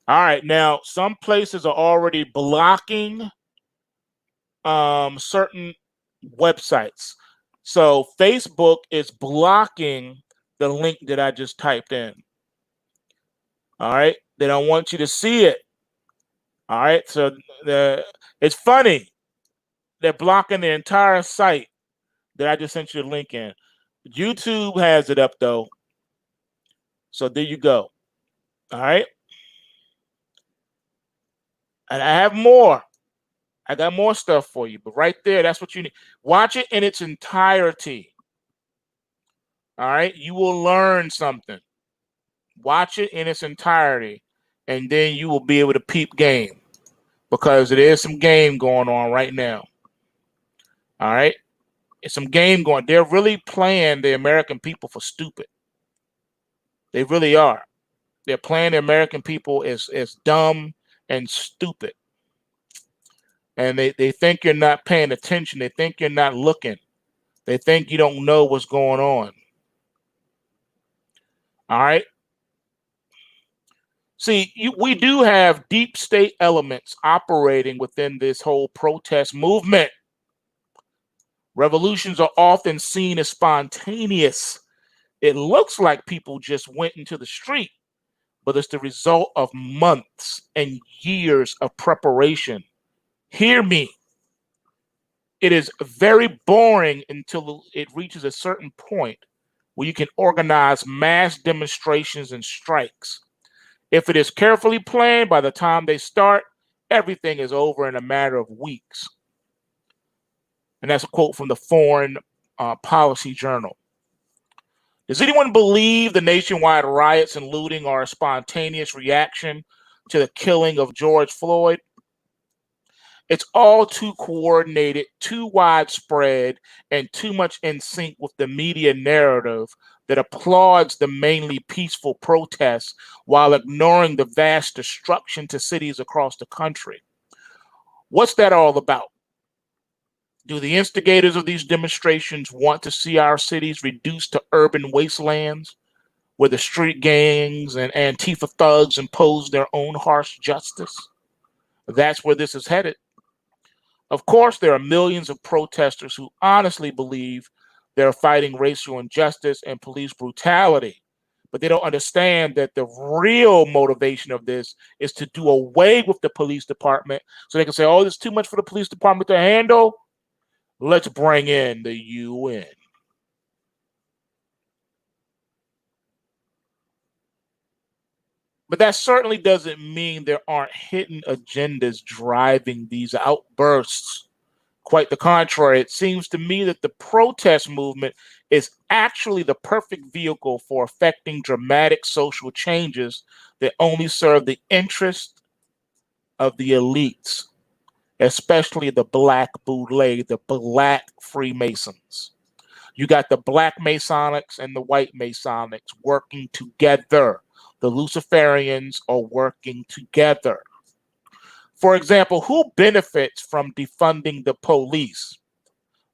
All right. Now, some places are already blocking certain websites. So Facebook is blocking the link that I just typed in. All right. They don't want you to see it. All right. So it's funny. They're blocking the entire site that I just sent you the link in. YouTube has it up though. So there you go. All right. And I have more. I got more stuff for you, but right there, that's what you need. Watch it in its entirety. All right. You will learn something. Watch it in its entirety, and then you will be able to peep game, because there is some game going on right now. All right. It's some game going. They're really playing the American people for stupid. They really are. They're playing the American people as dumb and stupid. And they think you're not paying attention. They think you're not looking. They think you don't know what's going on. All right. See, we do have deep state elements operating within this whole protest movement. Revolutions are often seen as spontaneous. It looks like people just went into the street, but it's the result of months and years of preparation. Hear me. It is very boring until it reaches a certain point where you can organize mass demonstrations and strikes. If it is carefully planned, by the time they start, everything is over in a matter of weeks. And that's a quote from the Foreign Policy Journal. Does anyone believe the nationwide riots and looting are a spontaneous reaction to the killing of George Floyd. It's all too coordinated, too widespread, and too much in sync with the media narrative that applauds the mainly peaceful protests while ignoring the vast destruction to cities across the country. What's that all about? Do the instigators of these demonstrations want to see our cities reduced to urban wastelands where the street gangs and Antifa thugs impose their own harsh justice? That's where this is headed. Of course, there are millions of protesters who honestly believe they're fighting racial injustice and police brutality, but they don't understand that the real motivation of this is to do away with the police department so they can say, oh, there's too much for the police department to handle. Let's bring in the UN. But that certainly doesn't mean there aren't hidden agendas driving these outbursts. Quite the contrary, it seems to me that the protest movement is actually the perfect vehicle for effecting dramatic social changes that only serve the interest of the elites, especially the Black Boule, the Black Freemasons. You got the Black Masonics and the White Masonics working together. The Luciferians are working together. For example, who benefits from defunding the police?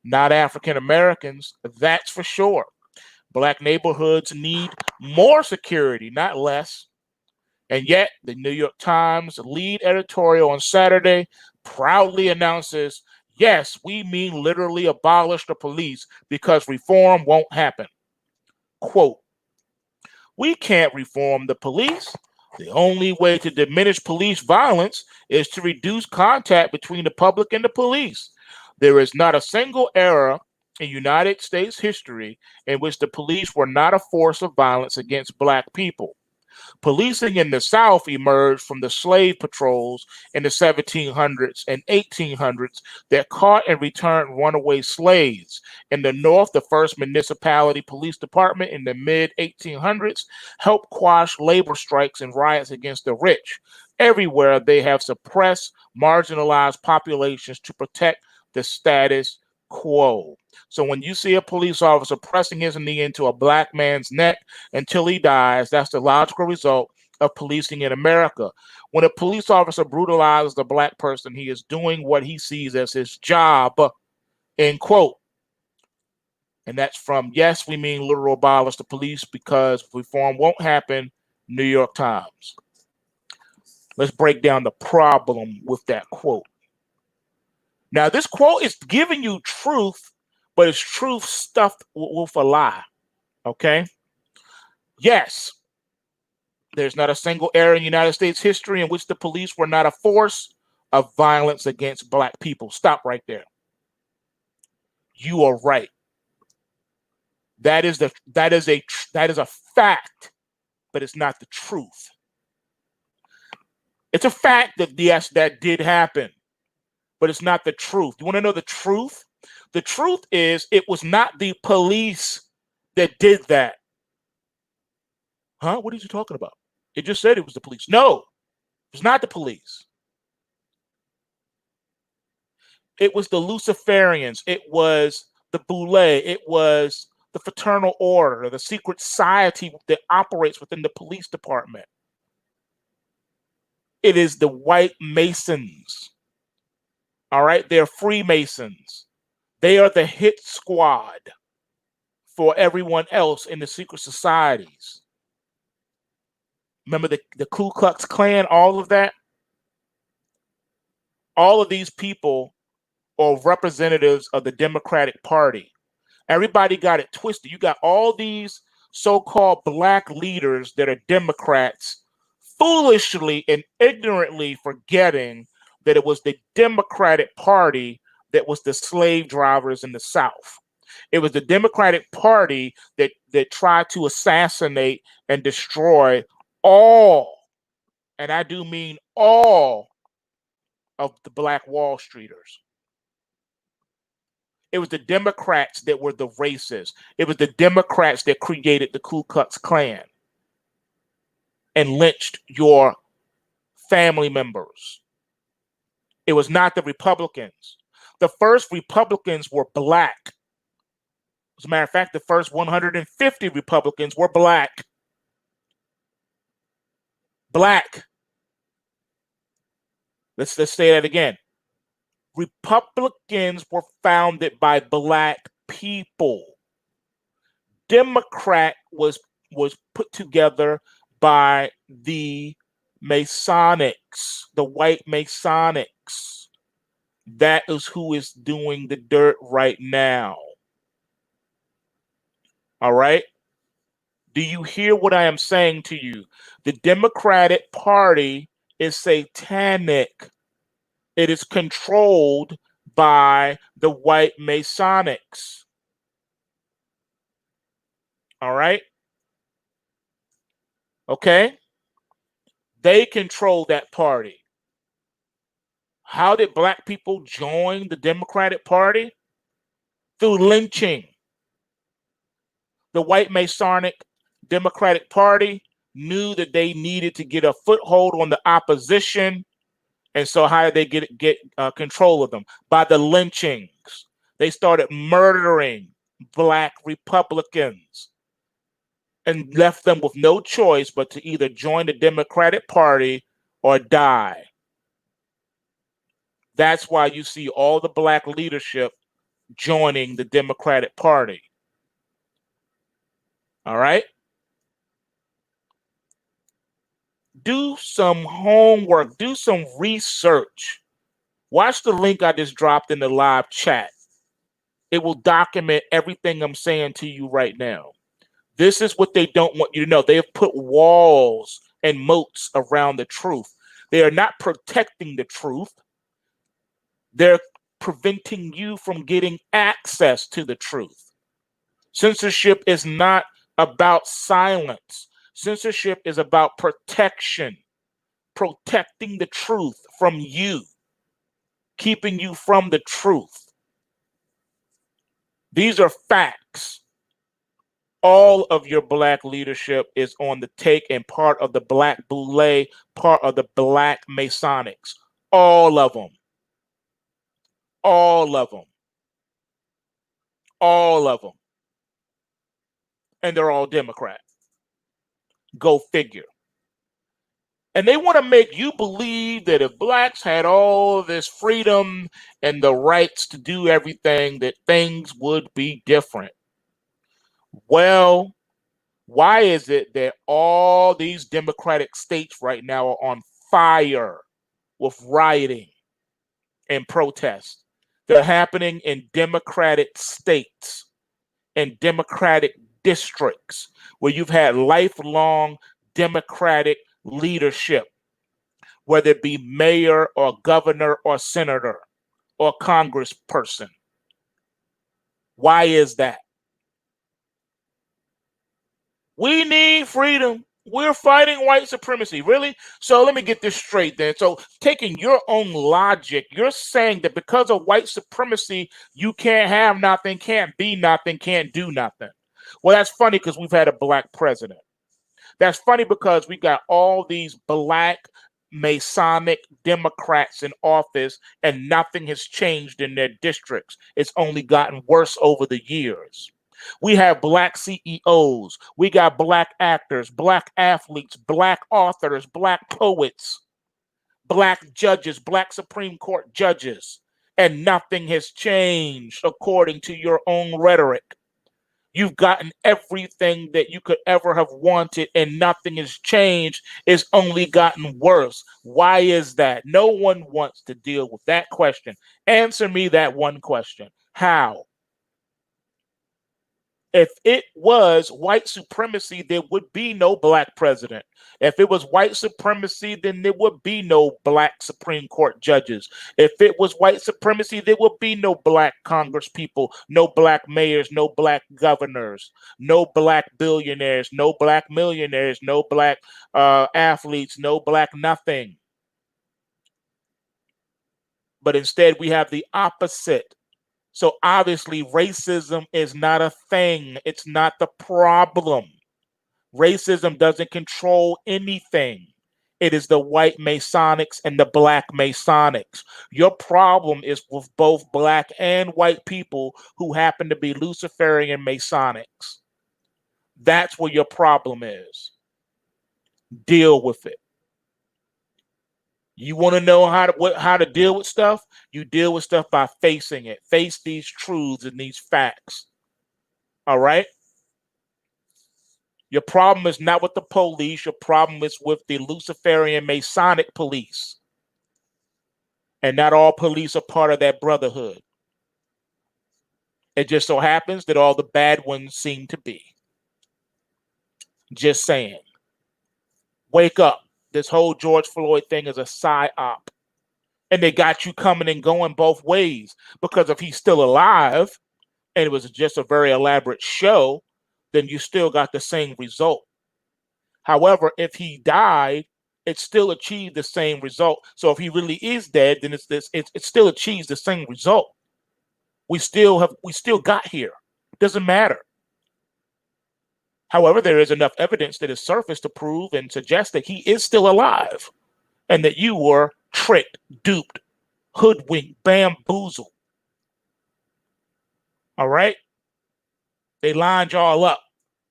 Not African Americans, that's for sure. Black neighborhoods need more security, not less. And yet, the New York Times lead editorial on Saturday proudly announces, yes, we mean literally abolish the police because reform won't happen. Quote, we can't reform the police. The only way to diminish police violence is to reduce contact between the public and the police. There is not a single era in United States history in which the police were not a force of violence against Black people. Policing in the South emerged from the slave patrols in the 1700s and 1800s that caught and returned runaway slaves. In the North, the first municipality police department in the mid 1800s helped quash labor strikes and riots against the rich. Everywhere, they have suppressed marginalized populations to protect the status quo. So when you see a police officer pressing his knee into a Black man's neck until he dies, that's the logical result of policing in America. When a police officer brutalizes a Black person, he is doing what he sees as his job, end quote. And that's from, yes, we mean literal abolish the police because reform won't happen, New York Times. Let's break down the problem with that quote. Now, this quote is giving you truth, but it's truth stuffed with a lie, okay? Yes, there's not a single era in United States history in which the police were not a force of violence against Black people. Stop right there. You are right. That is a fact, but it's not the truth. It's a fact that yes, that did happen, but it's not the truth. You want to know the truth? The truth is it was not the police that did that. Huh? What are you talking about? It just said it was the police. No, it was not the police. It was the Luciferians. It was the Boule. It was the fraternal order, the secret society that operates within the police department. It is the White Masons. All right, they're Freemasons. They are the hit squad for everyone else in the secret societies. Remember the Ku Klux Klan, all of that? All of these people are representatives of the Democratic Party. Everybody got it twisted. You got all these so-called Black leaders that are Democrats foolishly and ignorantly forgetting that it was the Democratic Party that was the slave drivers in the South. It was the Democratic Party that tried to assassinate and destroy all, and I do mean all, of the Black Wall Streeters. It was the Democrats that were the racists. It was the Democrats that created the Ku Klux Klan and lynched your family members. It was not the Republicans. The first Republicans were black. As a matter of fact, the first 150 Republicans were black. Black. Let's say that again. Republicans were founded by black people. Democrat was put together by the Masonics, the white Masonics. That is who is doing the dirt right now. All right? Do you hear what I am saying to you? The Democratic Party is satanic. It is controlled by the white Masonics. All right? Okay? They control that party. How did black people join the Democratic Party? Through lynching. The white Masonic Democratic Party knew that they needed to get a foothold on the opposition. And so how did they get control of them? By the lynchings. They started murdering black Republicans and left them with no choice but to either join the Democratic Party or die. That's why you see all the black leadership joining the Democratic Party. All right? Do some homework. Do some research. Watch the link I just dropped in the live chat. It will document everything I'm saying to you right now. This is what they don't want you to know. They have put walls and moats around the truth. They are not protecting the truth. They're preventing you from getting access to the truth. Censorship is not about silence. Censorship is about protection, protecting the truth from you, keeping you from the truth. These are facts. All of your black leadership is on the take and part of the black boule, part of the black Masonics. All of them. All of them. All of them. And they're all Democrat. Go figure. And they want to make you believe that if blacks had all this freedom and the rights to do everything, that things would be different. Well, why is it that all these Democratic states right now are on fire with rioting and protests? They're happening in Democratic states and Democratic districts where you've had lifelong Democratic leadership, whether it be mayor or governor or senator or congressperson. Why is that? We need freedom. We're fighting white supremacy. Really? So let me get this straight then. So taking your own logic, you're saying that because of white supremacy, you can't have nothing, can't be nothing, can't do nothing. Well, that's funny because we've had a black president. That's funny because we got all these black Masonic Democrats in office and nothing has changed in their districts. It's only gotten worse over the years. We have black CEOs. We got black actors, black athletes, black authors, black poets, black judges, black Supreme Court judges, and nothing has changed according to your own rhetoric. You've gotten everything that you could ever have wanted and nothing has changed. It's only gotten worse. Why is that? No one wants to deal with that question. Answer me that one question. How? If it was white supremacy, there would be no black president. If it was white supremacy, then there would be no black Supreme Court judges. If it was white supremacy, there would be no black Congress people, no black mayors, no black governors, no black billionaires, no black millionaires, no black athletes, no black nothing. But instead, we have the opposite. So obviously, racism is not a thing. It's not the problem. Racism doesn't control anything. It is the white Masonics and the black Masonics. Your problem is with both black and white people who happen to be Luciferian Masonics. That's where your problem is. Deal with it. You want to know how to deal with stuff? You deal with stuff by facing it. Face these truths and these facts. All right? Your problem is not with the police. Your problem is with the Luciferian Masonic police. And not all police are part of that brotherhood. It just so happens that all the bad ones seem to be. Just saying. Wake up. This whole George Floyd thing is a psyop. And they got you coming and going both ways. Because if he's still alive, and it was just a very elaborate show, then you still got the same result. However, if he died, it still achieved the same result. So if he really is dead, then it still achieves the same result. We still got here. Doesn't matter. However, there is enough evidence that has surfaced to prove and suggest that he is still alive and that you were tricked, duped, hoodwinked, bamboozled. All right? They lined y'all up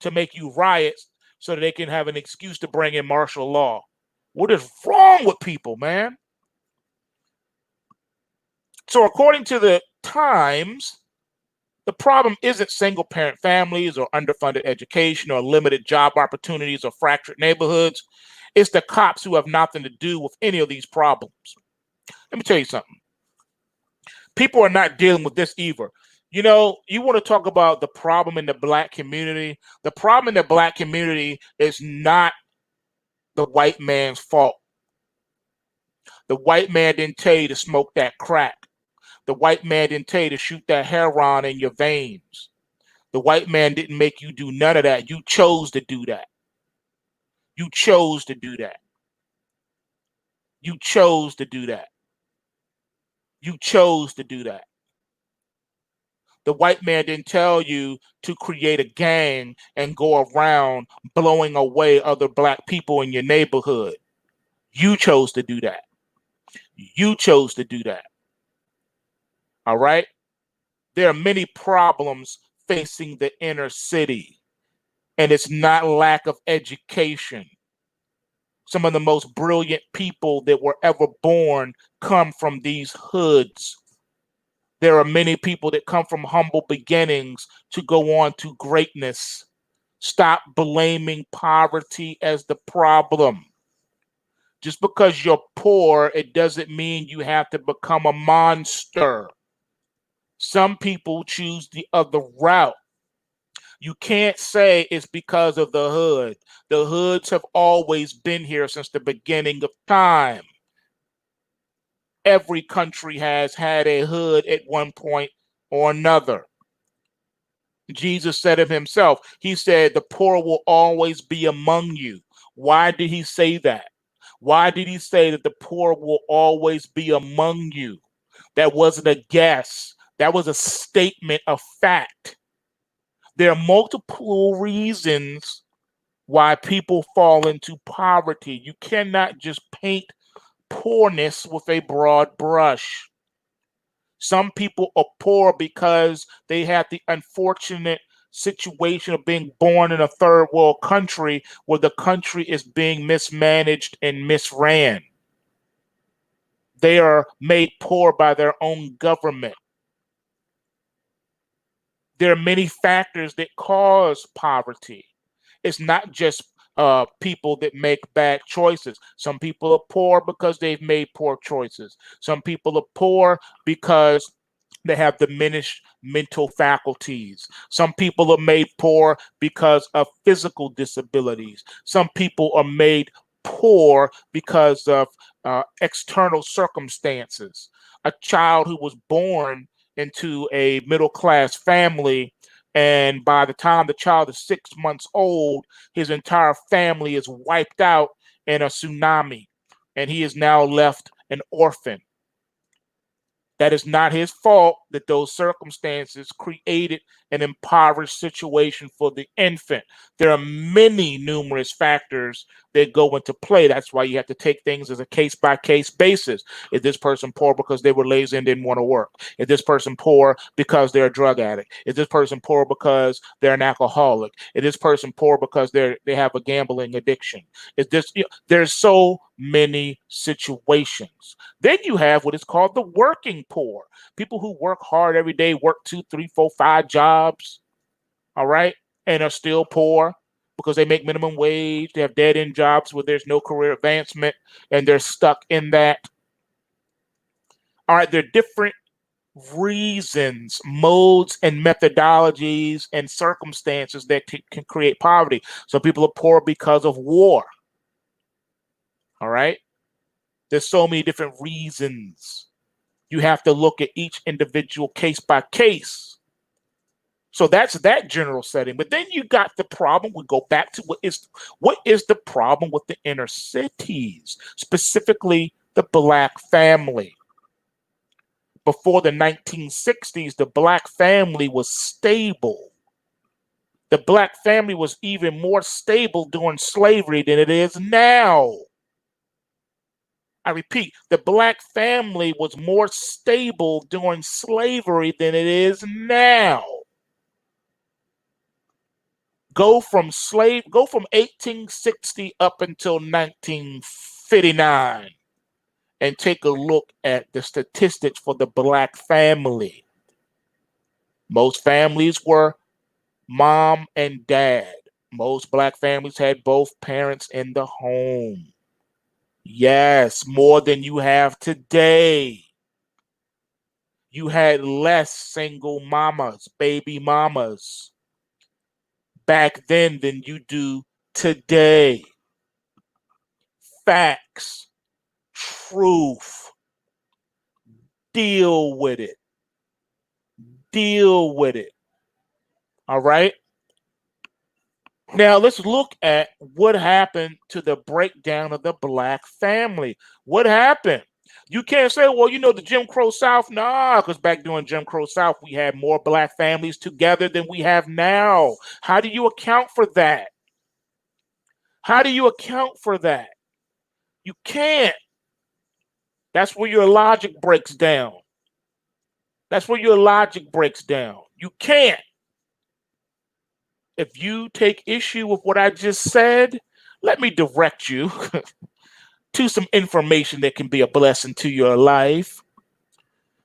to make you riot so that they can have an excuse to bring in martial law. What is wrong with people, man? So according to the Times, the problem isn't single-parent families or underfunded education or limited job opportunities or fractured neighborhoods. It's the cops who have nothing to do with any of these problems. Let me tell you something. People are not dealing with this either. You know, you want to talk about the problem in the black community. The problem in the black community is not the white man's fault. The white man didn't tell you to smoke that crack. The white man didn't tell you to shoot that heroin in your veins. The white man didn't make you do none of that. You chose to do that. You chose to do that. You chose to do that. You chose to do that. The white man didn't tell you to create a gang and go around blowing away other black people in your neighborhood. You chose to do that. You chose to do that. All right? There are many problems facing the inner city, and it's not lack of education. Some of the most brilliant people that were ever born come from these hoods. There are many people that come from humble beginnings to go on to greatness. Stop blaming poverty as the problem. Just because you're poor, it doesn't mean you have to become a monster. Some people choose the other route. You can't say it's because of the hood. The hoods have always been here since the beginning of time. Every country has had a hood at one point or another. Jesus said of himself, he said, the poor will always be among you. Why did he say that? Why did he say that the poor will always be among you? That wasn't a guess. That was a statement of fact. There are multiple reasons why people fall into poverty. You cannot just paint poorness with a broad brush. Some people are poor because they have the unfortunate situation of being born in a third world country where the country is being mismanaged and misran. They are made poor by their own government. There are many factors that cause poverty. It's not just people that make bad choices. Some people are poor because they've made poor choices. Some people are poor because they have diminished mental faculties. Some people are made poor because of physical disabilities. Some people are made poor because of external circumstances. A child who was born into a middle-class family, and by the time the child is 6 months old, his entire family is wiped out in a tsunami, and he is now left an orphan. That is not his fault that those circumstances created an impoverished situation for the infant. There are many numerous factors that go into play. That's why you have to take things as a case-by-case basis. Is this person poor because they were lazy and didn't want to work? Is this person poor because they're a drug addict? Is this person poor because they're an alcoholic? Is this person poor because they have a gambling addiction? Is this, there's so many situations. Then you have what is called the working poor. People who work hard every day, work 2, 3, 4, 5 jobs, all right, and are still poor because they make minimum wage. They have dead-end jobs where there's no career advancement, and they're stuck in that. All right, there are different reasons, modes, and methodologies and circumstances that can create poverty. Some people are poor because of war. All right, there's so many different reasons. You have to look at each individual case by case. So that's that general setting. But then you got the problem. We go back to what is the problem with the inner cities, specifically the Black family. Before the 1960s, the Black family was stable. The Black family was even more stable during slavery than it is now. I repeat, the Black family was more stable during slavery than it is now. Go from 1860 up until 1959 and take a look at the statistics for the Black family. Most families were mom and dad. Most Black families had both parents in the home. Yes, more than you have today. You had less single mamas, baby mamas back then than you do today. Facts, truth, deal with it. Deal with it. All right? Now let's look at what happened to the breakdown of the Black family. What happened? You can't say, well, the Jim Crow South. Nah, because back during Jim Crow South, we had more Black families together than we have now. How do you account for that? How do you account for that? You can't. That's where your logic breaks down. That's where your logic breaks down. You can't. If you take issue with what I just said, let me direct you to some information that can be a blessing to your life.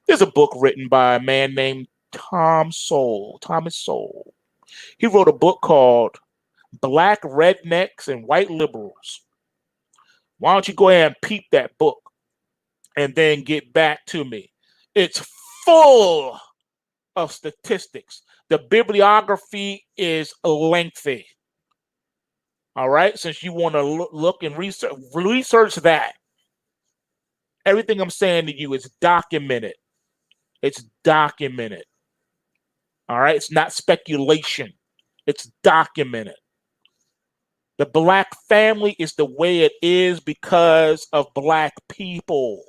There's a book written by a man named Thomas Sowell. He wrote a book called Black Rednecks and White Liberals. Why don't you go ahead and peep that book and then get back to me? It's full of statistics. The bibliography is lengthy. All right, since you want to look and research that. Everything I'm saying to you is documented. It's documented. All right, it's not speculation. It's documented. The Black family is the way it is because of Black people.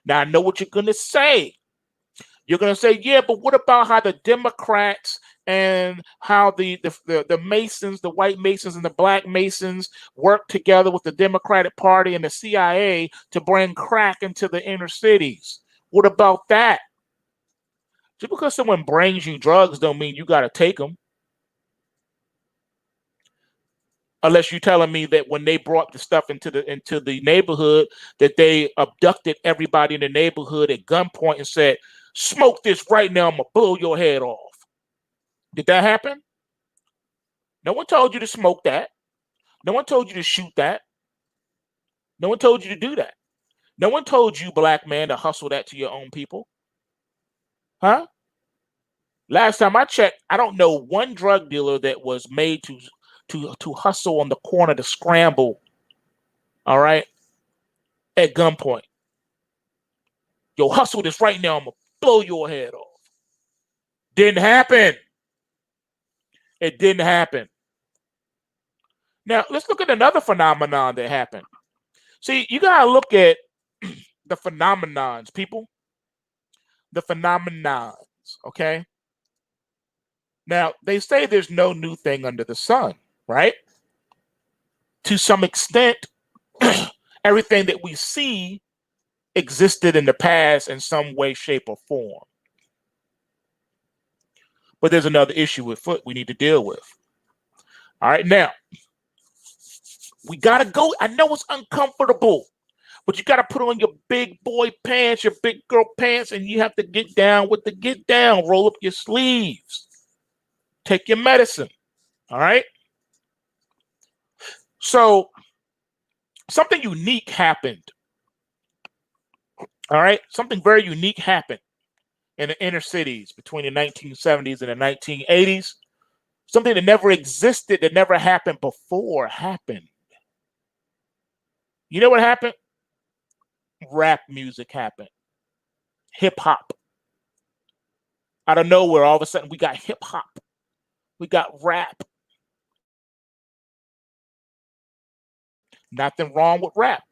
Now, I know what you're going to say. You're going to say, yeah, but what about how the Democrats and how the Masons, the white Masons and the Black Masons work together with the Democratic Party and the CIA to bring crack into the inner cities? What about that? Just because someone brings you drugs don't mean you got to take them. Unless you're telling me that when they brought the stuff into the neighborhood, that they abducted everybody in the neighborhood at gunpoint and said, smoke this right now, I'm going to blow your head off. Did that happen? No one told you to smoke that. No one told you to shoot that. No one told you to do that. No one told you, Black man, to hustle that to your own people. Huh? Last time I checked, I don't know one drug dealer that was made to hustle on the corner to scramble, all right, at gunpoint. Yo, hustle this right now, I'm going to blow your head off. Didn't happen. It didn't happen. Now, let's look at another phenomenon that happened. See, you got to look at the phenomenons, people. The phenomenons, okay? Now, they say there's no new thing under the sun, right? To some extent, everything that we see existed in the past in some way, shape, or form. But there's another issue with foot we need to deal with. All right, now, we got to go. I know it's uncomfortable, but you got to put on your big boy pants, your big girl pants, and you have to get down with the get down. Roll up your sleeves. Take your medicine. All right? So, something unique happened. All right? Something very unique happened in the inner cities between the 1970s and the 1980s. Something that never existed, that never happened before, happened. You know what happened? Rap music happened. Hip hop. Out of nowhere, all of a sudden, we got hip hop. We got rap. Nothing wrong with rap.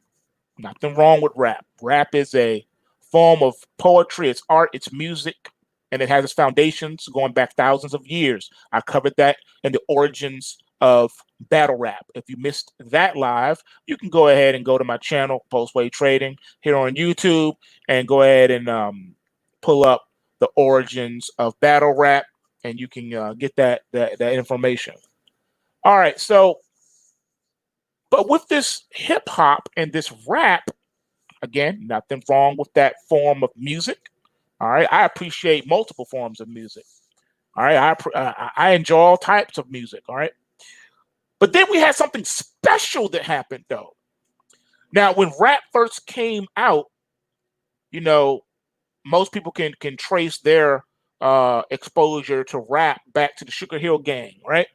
Nothing wrong with rap. Rap is a form of poetry. It's art. It's music. And it has its foundations going back thousands of years. I covered that in the origins of battle rap. If you missed that live, you can go ahead and go to my channel, PulseWave Trading, here on YouTube, and go ahead and pull up the origins of battle rap, and you can get that information. All right, so, but with this hip hop and this rap, again, nothing wrong with that form of music. All right, I appreciate multiple forms of music. All right, I enjoy all types of music. All right, but then we had something special that happened though. Now, when rap first came out, you know, most people can trace their exposure to rap back to the Sugar Hill Gang, right?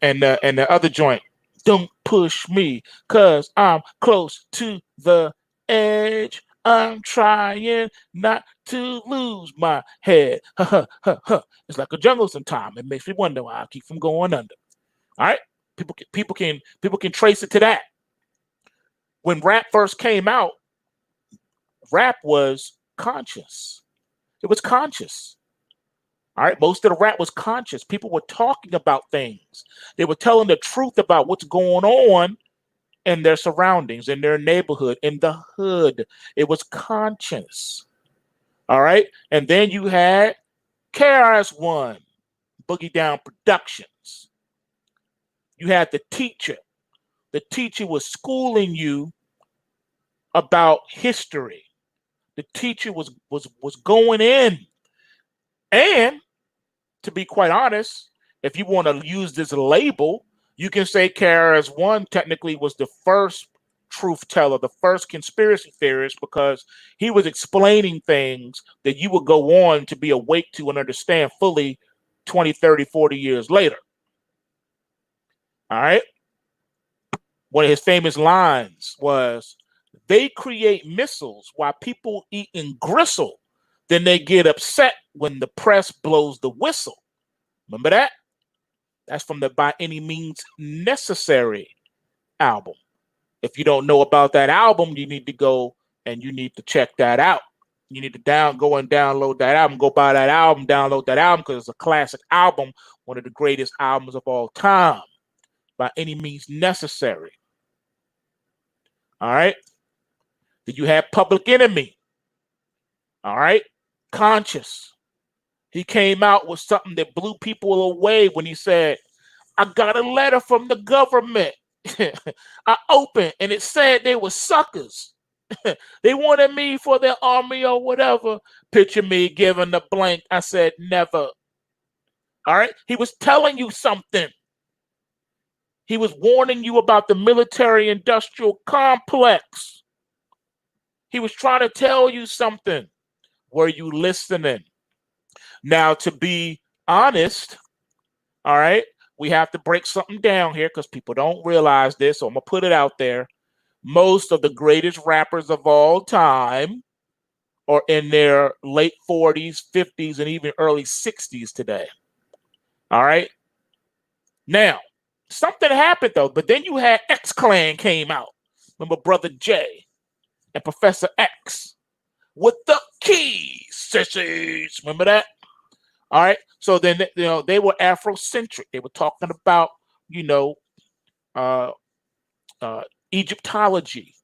And the other joint, don't push me, cause I'm close to the edge. I'm trying not to lose my head. It's like a jungle sometime. It makes me wonder why I keep from going under. All right, people can trace it to that. When rap first came out, rap was conscious. It was conscious. All right, most of the rap was conscious. People were talking about things. They were telling the truth about what's going on in their surroundings, in their neighborhood, in the hood. It was conscious. All right, and then you had KRS-One, Boogie Down Productions. You had the teacher. The teacher was schooling you about history. The teacher was going in. And to be quite honest, if you want to use this label, you can say KRS-One technically was the first truth teller, the first conspiracy theorist, because he was explaining things that you would go on to be awake to and understand fully 20, 30, 40 years later. All right. One of his famous lines was, they create missiles while people eating gristle. Then they get upset when the press blows the whistle. Remember that? That's from the By Any Means Necessary album. If you don't know about that album, you need to go and you need to check that out. You need to go and download that album. Go buy that album, download that album, because it's a classic album, one of the greatest albums of all time. By Any Means Necessary. All right. Then you have Public Enemy. All right. Conscious. He came out with something that blew people away when he said, I got a letter from the government. I opened and it said they were suckers. They wanted me for their army or whatever. Picture me giving the blank. I said, never. All right. He was telling you something. He was warning you about the military industrial complex. He was trying to tell you something. Were you listening? Now, to be honest, all right, we have to break something down here because people don't realize this. So I'm going to put it out there. Most of the greatest rappers of all time are in their late 40s, 50s, and even early 60s today. All right. Now, something happened though, but then you had X-Clan came out. Remember Brother J and Professor X with the keys, sissies. Remember that? All right. So then, they were Afrocentric. They were talking about, uh, uh, Egyptology.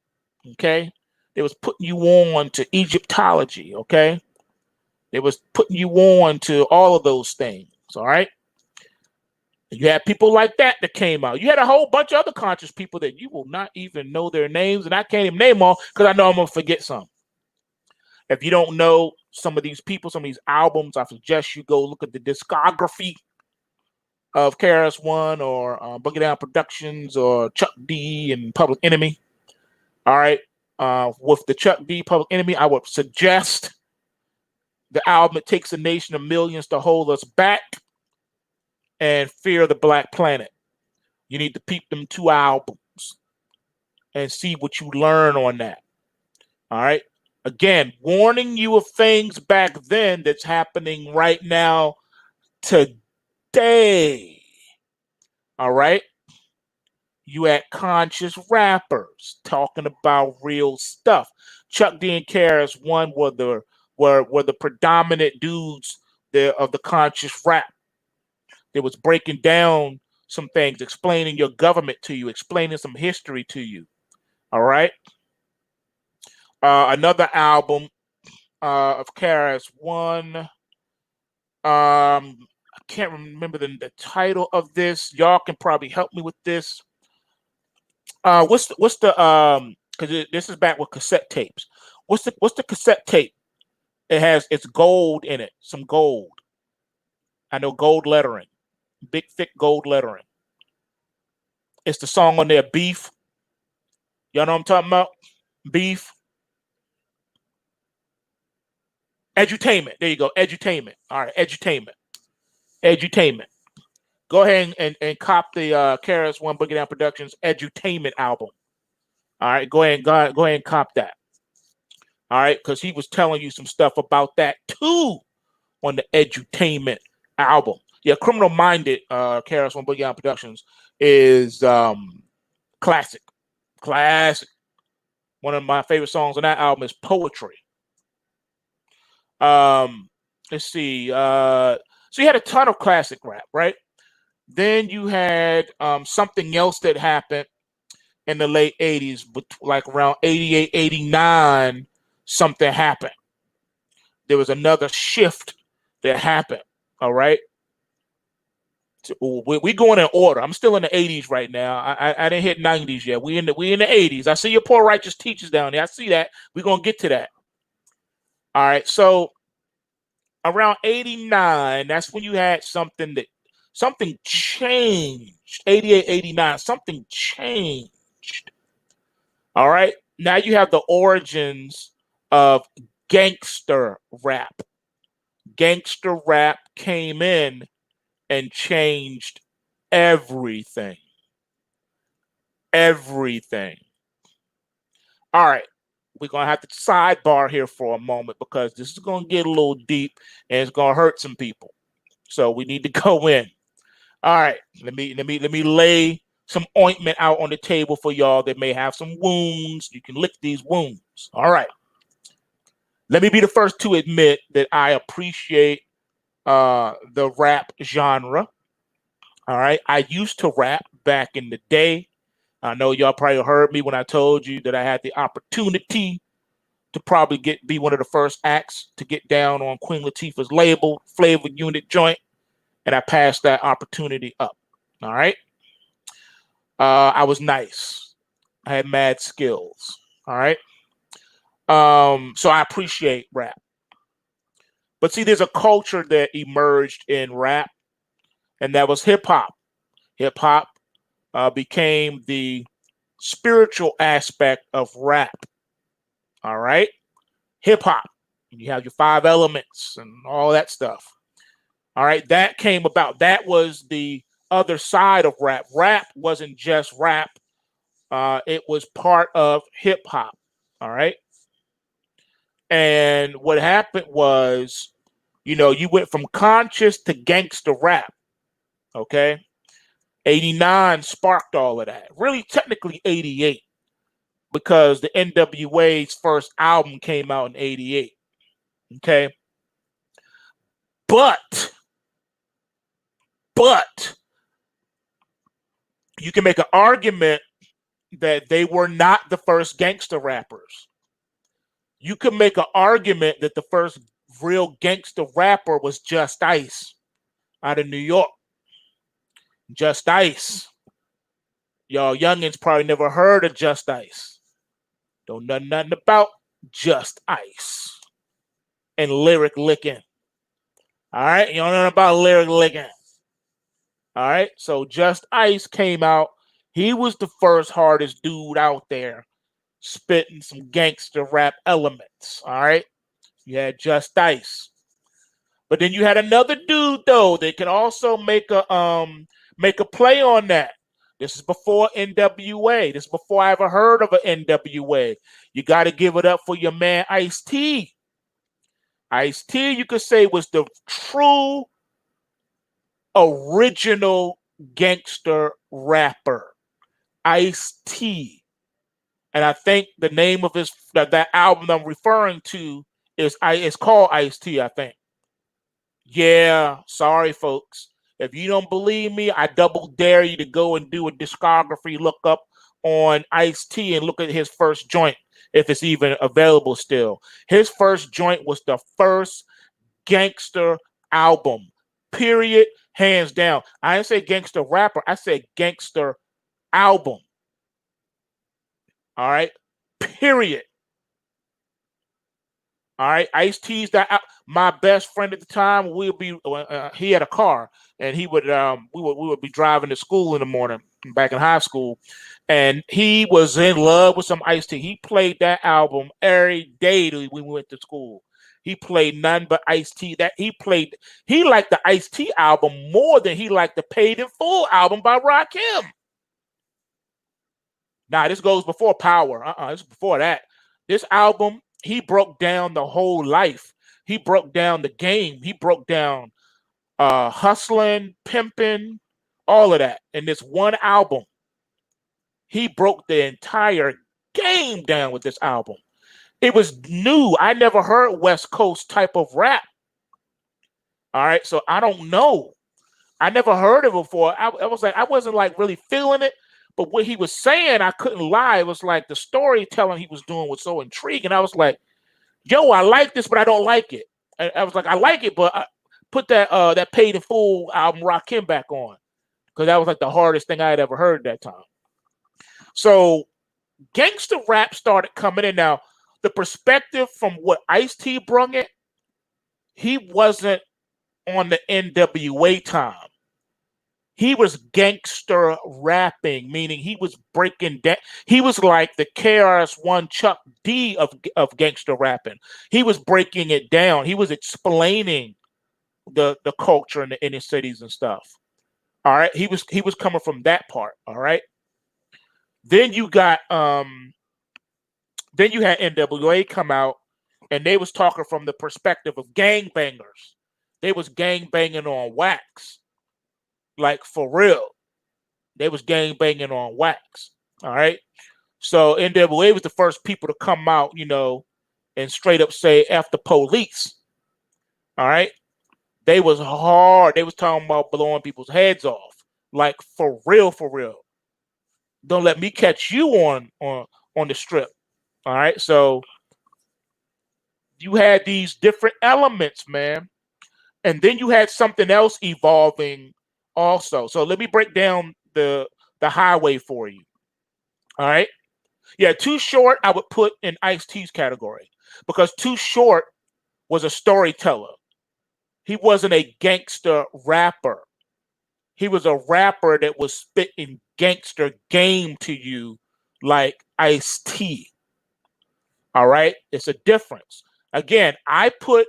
Okay. They was putting you on to Egyptology. Okay. They was putting you on to all of those things. All right. You had people like that came out. You had a whole bunch of other conscious people that you will not even know their names, and I can't even name all because I know I'm gonna forget some. If you don't know some of these people, some of these albums, I suggest you go look at the discography of KRS-One or Boogie Down Productions or Chuck D and Public Enemy. All right. With the Chuck D Public Enemy, I would suggest the album It Takes a Nation of Millions to Hold Us Back and Fear of the Black Planet. You need to peep them two albums and see what you learn on that. All right. Again, warning you of things back then that's happening right now today. All right. You had conscious rappers talking about real stuff. Chuck D and KRS-One were the predominant dudes there of the conscious rap. They was breaking down some things, explaining your government to you, explaining some history to you. All right. Another album of KRS-One. I can't remember the title of this. Y'all can probably help me with this. What's the because this is back with cassette tapes. What's the cassette tape? It's gold in it, some gold. I know gold lettering, big thick gold lettering. It's the song on there, Beef. Y'all know what I'm talking about? Beef. Edutainment. There you go. Edutainment. All right, edutainment. Edutainment. Go ahead and cop the KRS-One Boogie Down Productions Edutainment album. All right, go ahead and cop that. All right, because he was telling you some stuff about that too on the Edutainment album. Yeah, Criminal Minded, KRS-One Boogie Down Productions is classic. Classic. One of my favorite songs on that album is Poetry. Let's see. So you had a ton of classic rap, right? Then you had something else that happened in the late 80s, but like around 88, 89, something happened. There was another shift that happened. All right. So we going in order. I'm still in the 80s right now. I didn't hit 90s yet. We in the 80s. I see your poor righteous teachers down there. I see that. We're gonna get to that. All right. So around 89, that's when you had something changed. 88, 89, something changed. All right. Now you have the origins of gangster rap. Gangster rap came in and changed everything. Everything. All right. We're going to have to sidebar here for a moment because this is going to get a little deep and it's going to hurt some people. So we need to go in. All right. Let me lay some ointment out on the table for y'all that may have some wounds. You can lick these wounds. All right. Let me be the first to admit that I appreciate the rap genre. All right. I used to rap back in the day. I know y'all probably heard me when I told you that I had the opportunity to probably be one of the first acts to get down on Queen Latifah's label, Flavor Unit Joint, and I passed that opportunity up. All right. I was nice. I had mad skills. All right. So I appreciate rap. But see, there's a culture that emerged in rap, and that was hip hop. Hip hop became the spiritual aspect of rap. All right. Hip hop. You have your 5 elements and all that stuff. All right. That came about. That was the other side of rap. Rap wasn't just rap. It was part of hip hop. All right. And what happened was, you went from conscious to gangster rap. Okay. 89 sparked all of that. Really, technically 88, because the NWA's first album came out in 88. Okay. But But you can make an argument that they were not the first gangster rappers. You could make an argument that the first real gangster rapper was Just Ice out of New York. Just Ice. Y'all youngins probably never heard of Just Ice. Don't know nothing about Just Ice and lyric licking. All right, you don't know about lyric licking. All right, so Just Ice came out. He was the first hardest dude out there spitting some gangster rap elements. All right, you had Just Ice, but then you had another dude though that can also make a play on that. This is before NWA. This is before I ever heard of an NWA. You got to give it up for your man Ice-T. Ice-T, you could say, was the true original gangster rapper. Ice-T. And I think the name of that album I'm referring to it's called Ice-T, I think. Yeah, sorry, folks. If you don't believe me, I double dare you to go and do a discography look up on Ice-T and look at his first joint, if it's even available still. His first joint was the first gangster album, period, hands down. I didn't say gangster rapper. I said gangster album. All right, period. All right, Ice-T's that my best friend at the time. He had a car, and we would be driving to school in the morning back in high school, and he was in love with some Ice-T. He played that album every day that we went to school. He played none but Ice-T. He liked the Ice-T album more than he liked the Paid in Full album by Rakim. Now this goes before Power. This is before that. This album, he broke down the whole life. He broke down the game. He broke down hustling, pimping, all of that in this one album. He broke the entire game down with this album. It was new. I never heard West Coast type of rap. All right, so I don't know. I never heard it before. I wasn't like really feeling it. But what he was saying, I couldn't lie. It was like the storytelling he was doing was so intriguing. I was like, yo, I like this, but I don't like it. I was like, I like it, but I put that Paid in Full album Rakim back on. Because that was like the hardest thing I had ever heard that time. So gangster rap started coming in. Now, the perspective from what Ice-T brung it, he wasn't on the NWA time. He was gangster rapping, meaning he was breaking down. He was like the KRS-One Chuck D of gangster rapping. He was breaking it down. He was explaining the culture in the inner cities and stuff. All right, he was coming from that part. All right. Then you had NWA come out, and they was talking from the perspective of gangbangers. They was gangbanging on wax. Like for real. They was gang banging on wax. All right. So NWA was the first people to come out, and straight up say F the police. All right. They was hard. They was talking about blowing people's heads off. Like for real, for real. Don't let me catch you on the strip. All right. So you had these different elements, man. And then you had something else evolving also. So let me break down the highway for you. All right. Yeah, Too Short I would put in Ice-T's category because Too Short was a storyteller. He wasn't a gangster rapper. He was a rapper that was spitting gangster game to you like Ice-T. All right. It's a difference. Again, I put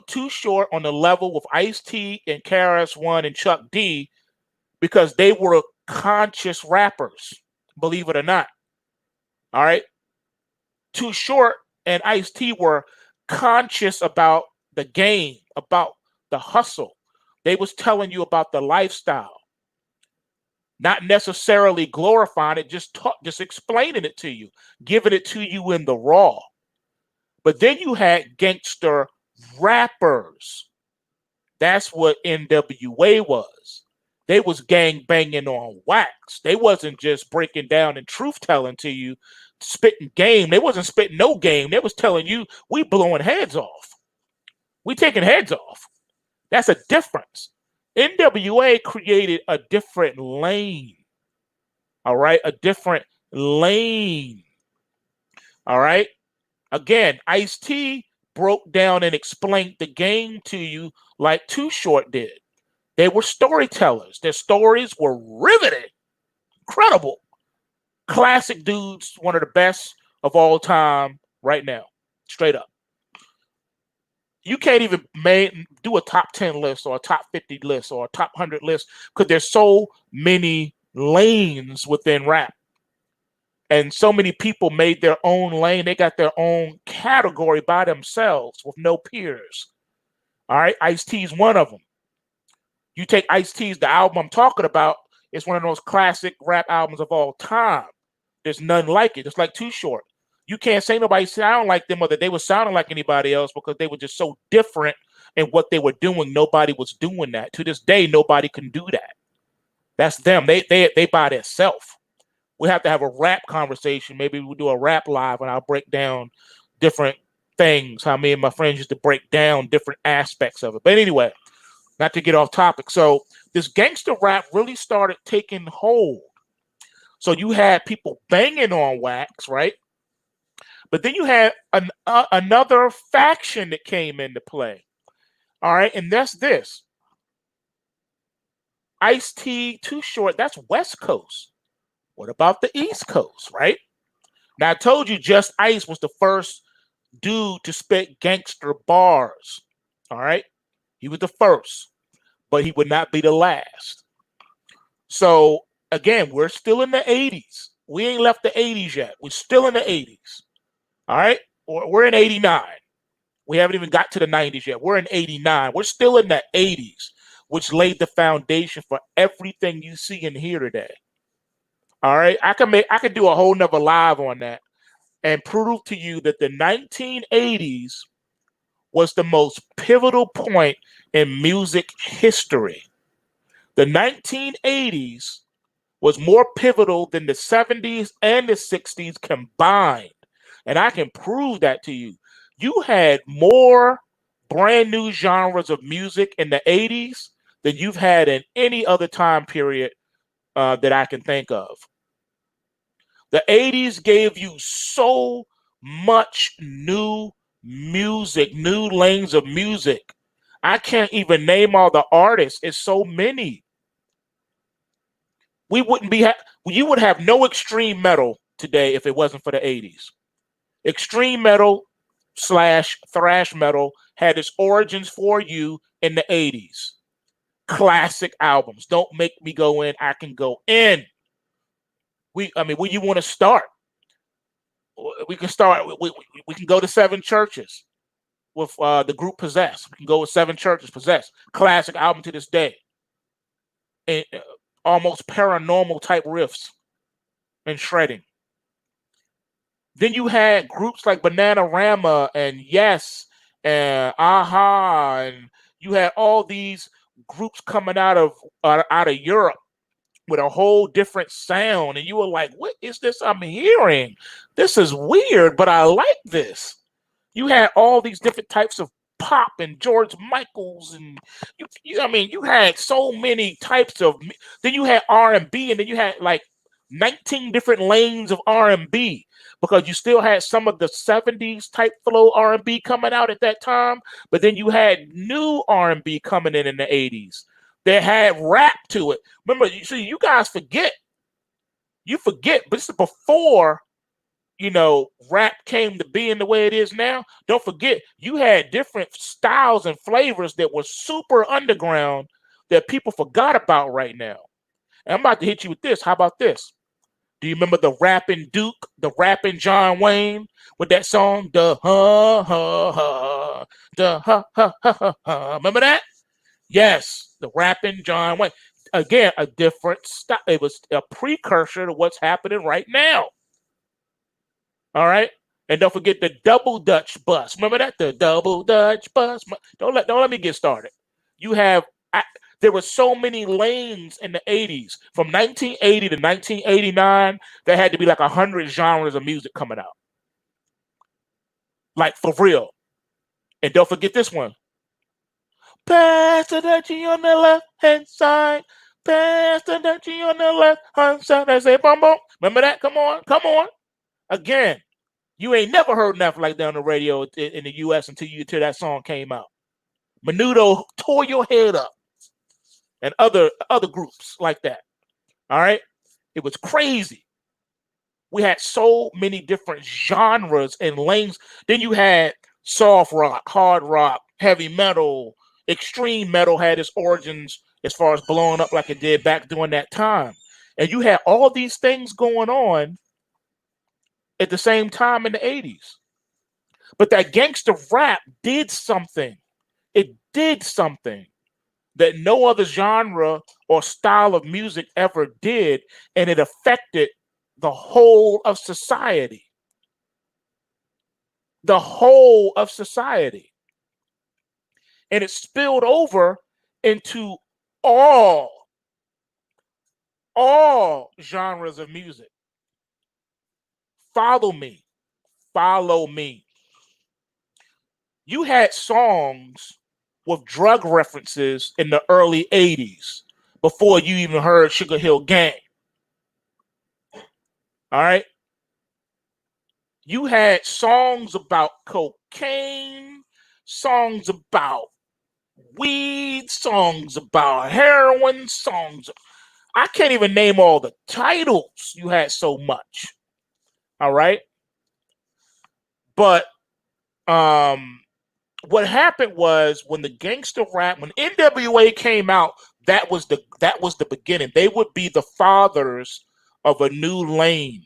Too Short on the level with Ice-T and KRS-One and Chuck D because they were conscious rappers, believe it or not. All right. Too Short and Ice-T were conscious about the game, about the hustle. They was telling you about the lifestyle, not necessarily glorifying it, just explaining it to you, giving it to you in the raw. But then you had gangster rappers That's what NWA was. They was gang banging on wax. They wasn't just breaking down and truth telling to you, spitting game. They wasn't spitting no game. They was telling you, we blowing heads off. We taking heads off. That's a difference. NWA created a different lane. All right, a different lane. All right. Again, Ice-T broke down and explained the game to you like Too Short did. They were storytellers. Their stories were riveting, incredible. Classic dudes, one of the best of all time right now, straight up. You can't even do a top 10 list or a top 50 list or a top 100 list because there's so many lanes within rap. And so many people made their own lane. They got their own category by themselves with no peers. All right, Ice-T's one of them. You take Ice-T's, the album I'm talking about, it's one of those classic rap albums of all time. There's none like it. It's like Too Short. You can't say nobody sound like them or that they were sounding like anybody else because they were just so different in what they were doing. Nobody was doing that. To this day, nobody can do that. That's them. They by themselves. We have to have a rap conversation. Maybe we'll do a rap live and I'll break down different things, how me and my friends used to break down different aspects of it. But anyway, not to get off topic. So this gangster rap really started taking hold. So you had people banging on wax, right? But then you had another faction that came into play. All right, and that's this. Ice-T, Too Short, that's West Coast. What about the East Coast, right? Now, I told you Just Ice was the first dude to spit gangster bars, all right? He was the first, but he would not be the last. So, again, we're still in the 80s. We ain't left the 80s yet. We're still in the 80s, all right? We're in 89. We haven't even got to the 90s yet. We're in 89. We're still in the 80s, which laid the foundation for everything you see and hear today. All right, I could do a whole nother live on that and prove to you that the 1980s was the most pivotal point in music history. The 1980s was more pivotal than the 70s and the 60s combined. And I can prove that to you. You had more brand new genres of music in the 80s than you've had in any other time period that I can think of. The 80s gave you so much new music, new lanes of music. I can't even name all the artists. It's so many. We wouldn't be, you would have no extreme metal today if it wasn't for the 80s. Extreme metal / thrash metal had its origins for you in the 80s. Classic albums. Don't make me go in. I can go in. Where you want to start? We can start. We can go to 7 Churches with the group Possess. We can go with 7 Churches, Possess. Classic album to this day. And almost paranormal type riffs and shredding. Then you had groups like Bananarama and Yes and Aha, and you had all these groups coming out of Europe with a whole different sound, and you were like, what is this I'm hearing? This is weird, but I like this. You had all these different types of pop and George Michaels, and you had so many types of, then you had R&B, and then you had like 19 different lanes of R&B, because you still had some of the 70s type flow R&B coming out at that time, but then you had new R&B coming in the 80s. They had rap to it. Remember, you guys forget. You forget, but this is before, rap came to be in the way it is now. Don't forget, you had different styles and flavors that were super underground that people forgot about right now. And I'm about to hit you with this. How about this? Do you remember the rapping Duke, the rapping John Wayne with that song? The ha ha ha, the ha ha ha ha. Remember that? Yes, the rapping John Wayne. Again, a different style. It was a precursor to what's happening right now. All right, and don't forget the double Dutch bus. Remember that? The double Dutch bus. Don't let me get started. You have there were so many lanes in the 80s. From 1980 to 1989, there had to be like 100 genres of music coming out. Like, for real. And don't forget this one. Pass the Dutchie on the left-hand side. Pass the Dutchie on the left-hand side. They say, boom, boom. Remember that? Come on, come on. Again, you ain't never heard nothing like that on the radio in the U.S. until that song came out. Menudo tore your head up, and other groups like that. All right, it was crazy. We had so many different genres and lanes. Then you had soft rock, hard rock, heavy metal, extreme metal had its origins as far as blowing up like it did back during that time. And you had all these things going on at the same time in the 80s. But that gangster rap did something. It did something that no other genre or style of music ever did, and it affected the whole of society. The whole of society. And it spilled over into all genres of music. Follow me. Follow me. You had songs with drug references in the early 80s before you even heard Sugar Hill Gang. All right? You had songs about cocaine, songs about weed, songs about heroin, songs. I can't even name all the titles. You had so much. All right? But what happened was when the gangster rap, when NWA came out, that was the beginning. They would be the fathers of a new lane,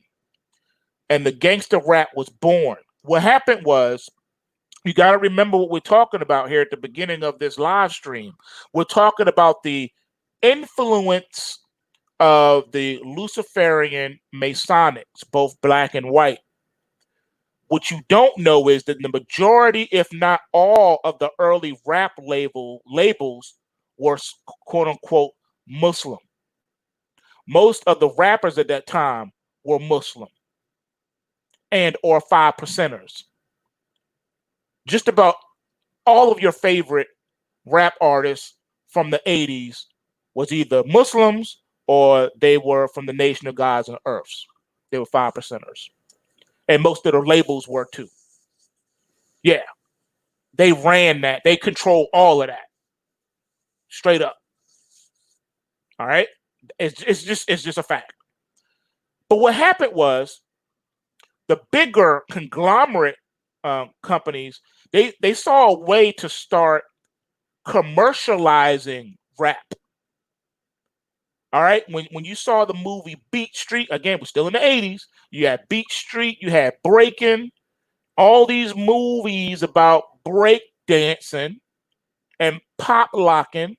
and the gangster rap was born. What happened was, you got to remember what we're talking about here at the beginning of this live stream. We're talking about the influence of the Luciferian Masonics, both black and white. What you don't know is that the majority, if not all, of the early rap labels were quote unquote Muslim. Most of the rappers at that time were Muslim and or 5%ers. Just about all of your favorite rap artists from the 80s was either Muslims or they were from the Nation of Gods and Earths. They were 5%ers. And most of the labels were too. Yeah. They ran that. They control all of that. Straight up. All right? It's just a fact. But what happened was the bigger conglomerate companies, they saw a way to start commercializing rap. All right? When you saw the movie Beat Street, again, we're still in the 80s, you had Beat Street, you had Breaking, all these movies about break dancing and pop locking.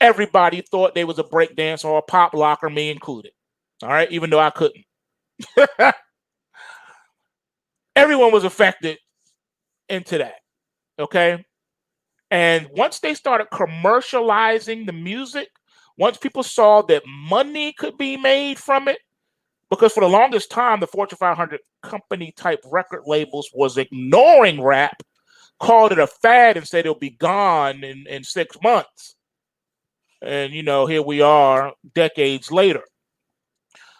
Everybody thought they was a break dancer or a pop locker, me included. All right, even though I couldn't. Everyone was affected into that. Okay. And once they started commercializing the music, once people saw that money could be made from it, because for the longest time, the Fortune 500 company type record labels was ignoring rap, called it a fad, and said it'll be gone in 6 months. And, here we are decades later.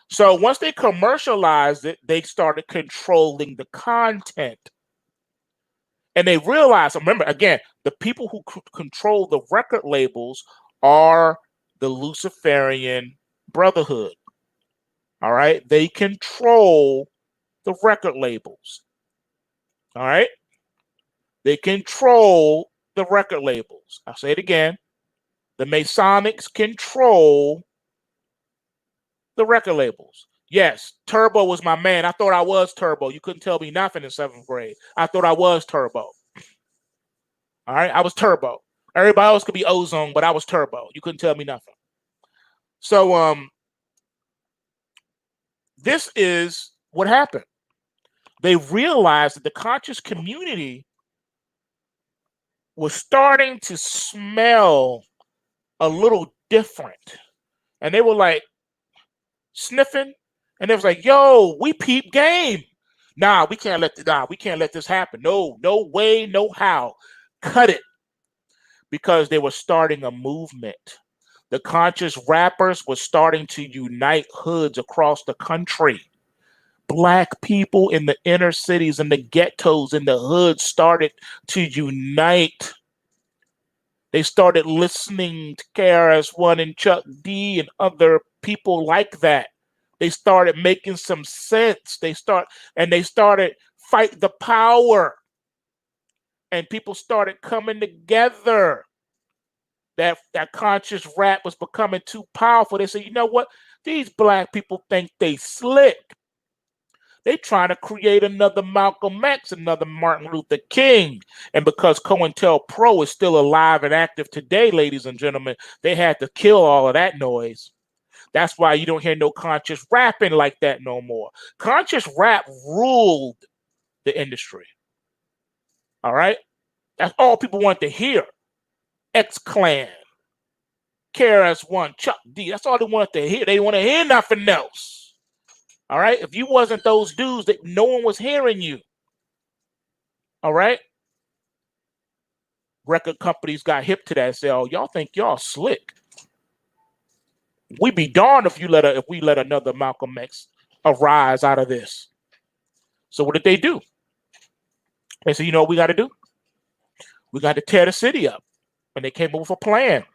So once they commercialized it, they started controlling the content. And they realized, remember, again, the people who control the record labels are the Luciferian Brotherhood. All right? They control the record labels. All right? They control the record labels. I'll say it again. The Masonics control the record labels. Yes, Turbo was my man. I thought I was Turbo. You couldn't tell me nothing in 7th grade. I thought I was Turbo. All right, I was Turbo. Everybody else could be Ozone, but I was Turbo. You couldn't tell me nothing. So this is what happened. They realized that the conscious community was starting to smell a little different. And they were like sniffing, and they was like, yo, we peep game. Nah, we can't let this happen. No, no way, no how. Cut it. Because they were starting a movement. The conscious rappers were starting to unite hoods across the country. Black people in the inner cities and the ghettos in the hoods started to unite. They started listening to KRS-One and Chuck D and other people like that. They started making some sense. They started fight the power. And people started coming together. That conscious rap was becoming too powerful. They said, you know what? These black people think they slick. They trying to create another Malcolm X, another Martin Luther King. And because COINTELPRO is still alive and active today, ladies and gentlemen, they had to kill all of that noise. That's why you don't hear no conscious rapping like that no more. Conscious rap ruled the industry. All right? That's all people want to hear. X-Clan, KRS-One, Chuck D. That's all they wanted to hear. They didn't want to hear nothing else. All right? If you wasn't those dudes, that no one was hearing you. All right? Record companies got hip to that and said, oh, y'all think y'all slick. We'd be darned if we let another Malcolm X arise out of this. So what did they do? They said, you know what we got to do? We got to tear the city up. And they came up with a plan.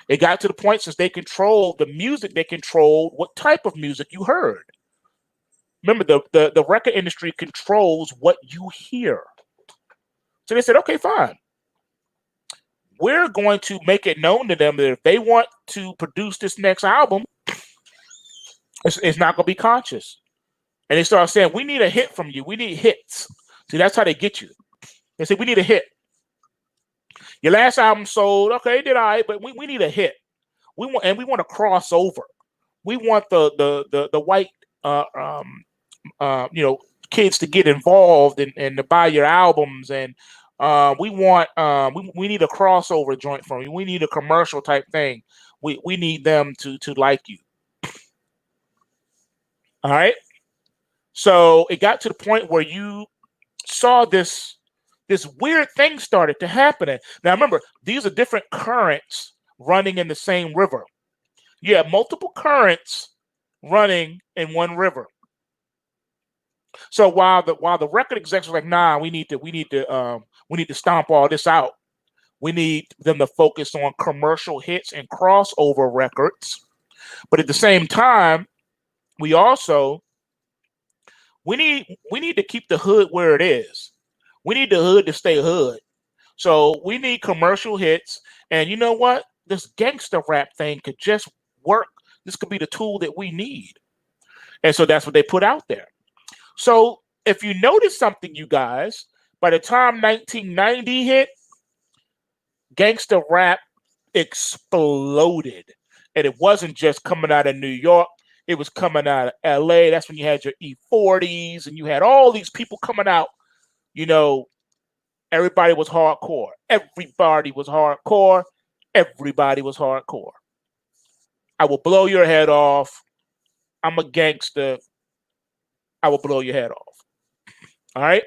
It got to the point, since they controlled the music, they controlled what type of music you heard. Remember, the record industry controls what you hear. So they said, okay, fine. We're going to make it known to them that if they want to produce this next album, it's not going to be conscious. And they started saying, we need a hit from you. We need hits. See, that's how they get you. They said, we need a hit. Your last album sold, okay, it did all right, but we need a hit. We want a crossover. We want the white kids to get involved and to buy your albums, and we need a crossover joint from you. We need a commercial type thing. We need them to like you. All right. So it got to the point where you saw this weird thing started to happen. Now remember, these are different currents running in the same river. You have multiple currents running in one river. So while the record execs were like, nah, we need to stomp all this out. We need them to focus on commercial hits and crossover records. But at the same time, we need to keep the hood where it is. We need the hood to stay hood. So we need commercial hits. And you know what? This gangster rap thing could just work. This could be the tool that we need. And so that's what they put out there. So if you notice something, you guys, by the time 1990 hit, gangster rap exploded. And it wasn't just coming out of New York. It was coming out of LA. That's when you had your E40s and you had all these people coming out. You know, everybody was hardcore. Everybody was hardcore. Everybody was hardcore. I will blow your head off. I'm a gangster. I will blow your head off. All right?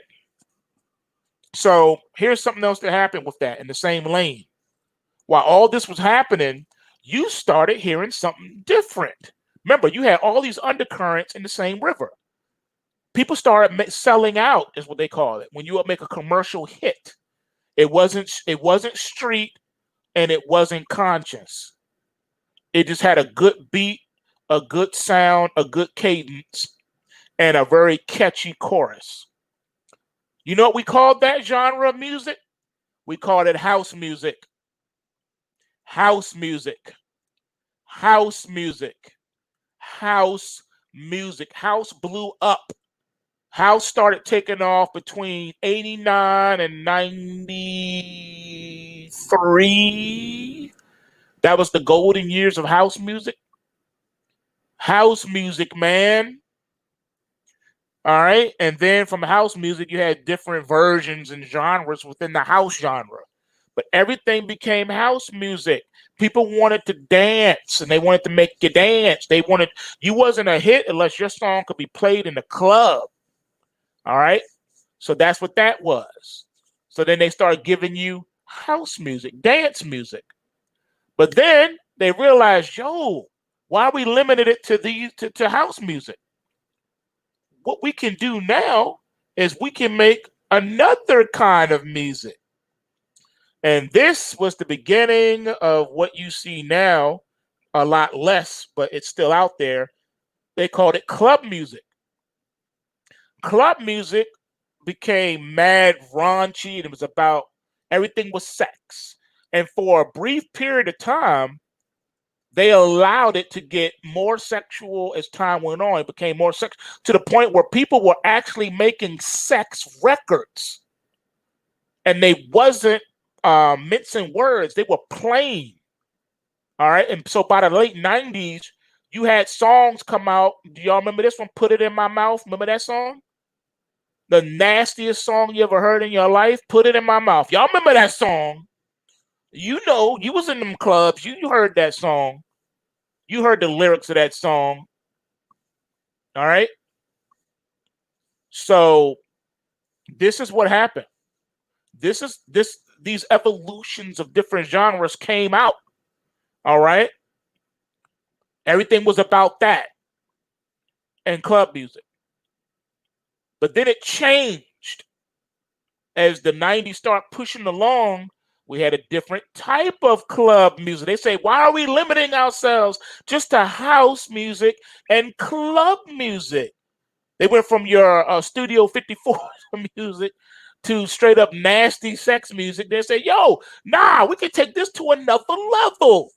So here's something else that happened with that in the same lane. While all this was happening, you started hearing something different. Remember, you had all these undercurrents in the same river. People started selling out, is what they call it. When you would make a commercial hit, it wasn't street and it wasn't conscious. It just had a good beat, a good sound, a good cadence, and a very catchy chorus. You know what we called that genre of music? We called it house music. House music. House music. House music. House blew up. House started taking off between 89 and 93. That was the golden years of house music. House music, man. All right. And then from house music, you had different versions and genres within the house genre. but everything became house music. People wanted to dance and they wanted to make you dance. You wasn't a hit unless your song could be played in the club. All right. So that's what that was. So then they started giving you house music, dance music. But then they realized, yo, why we limited it to house music? What we can do now is we can make another kind of music. And this was the beginning of what you see now, a lot less, but it's still out there. They called it club music. Club music became mad raunchy, and it was about everything was sex. And for a brief period of time, they allowed it to get more sexual as time went on. It became more sex to the point where people were actually making sex records, and they wasn't mincing words; they were playing. All right, and so by the late '90s, you had songs come out. Do y'all remember this one? "Put It in My Mouth." Remember that song? The nastiest song you ever heard in your life. "Put It in My Mouth." Y'all remember that song? You know, you was in them clubs. You heard that song. You heard the lyrics of that song. All right. So this is what happened. These evolutions of different genres came out. All right. Everything was about that and club music. But then it changed as the 90s start pushing along. We had a different type of club music. They say, why are we limiting ourselves just to house music and club music? They went from your Studio 54 music to straight up nasty sex music. They say, yo, nah, we can take this to another level.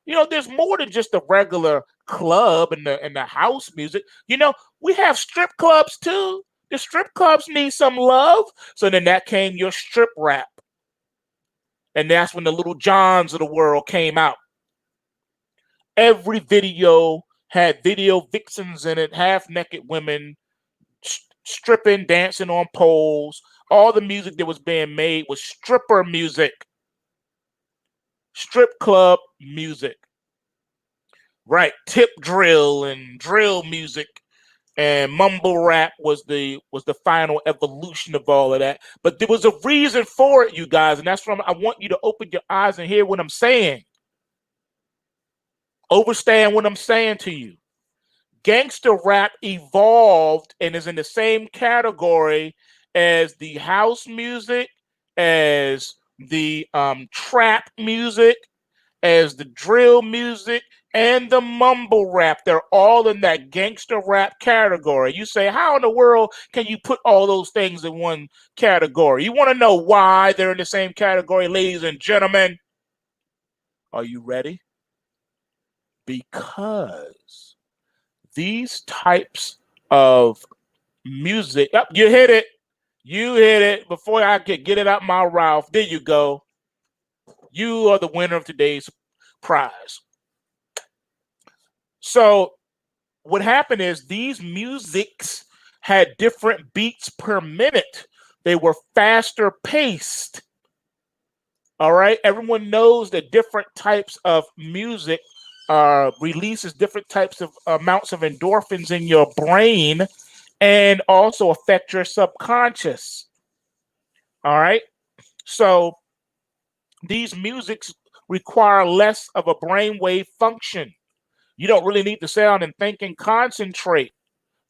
You know, there's more than just a regular club and the house music. You know, we have strip clubs too. The strip clubs need some love. So then that came your strip rap. And that's when the Little Johns of the world came out. Every video had video vixens in it, half-naked women stripping, dancing on poles. All the music that was being made was stripper music, strip club music. Right, tip drill and drill music. And mumble rap was the final evolution of all of that. But there was a reason for it, you guys, and that's why I want you to open your eyes and hear what I'm saying. Understand what I'm saying to you. Gangster rap evolved and is in the same category as the house music, as the trap music, as the drill music, and the mumble rap. They're all in that gangster rap category. You say, how in the world can you put all those things in one category? You want to know why they're in the same category, ladies and gentlemen? Are you ready? Because these types of music, you hit it. You hit it before I could get it out my mouth. There you go. You are the winner of today's prize. So what happened is these musics had different beats per minute. They were faster paced. All right. Everyone knows that different types of music releases different types of amounts of endorphins in your brain and also affect your subconscious. All right. So these musics require less of a brainwave function. You don't really need to sit down and think and concentrate.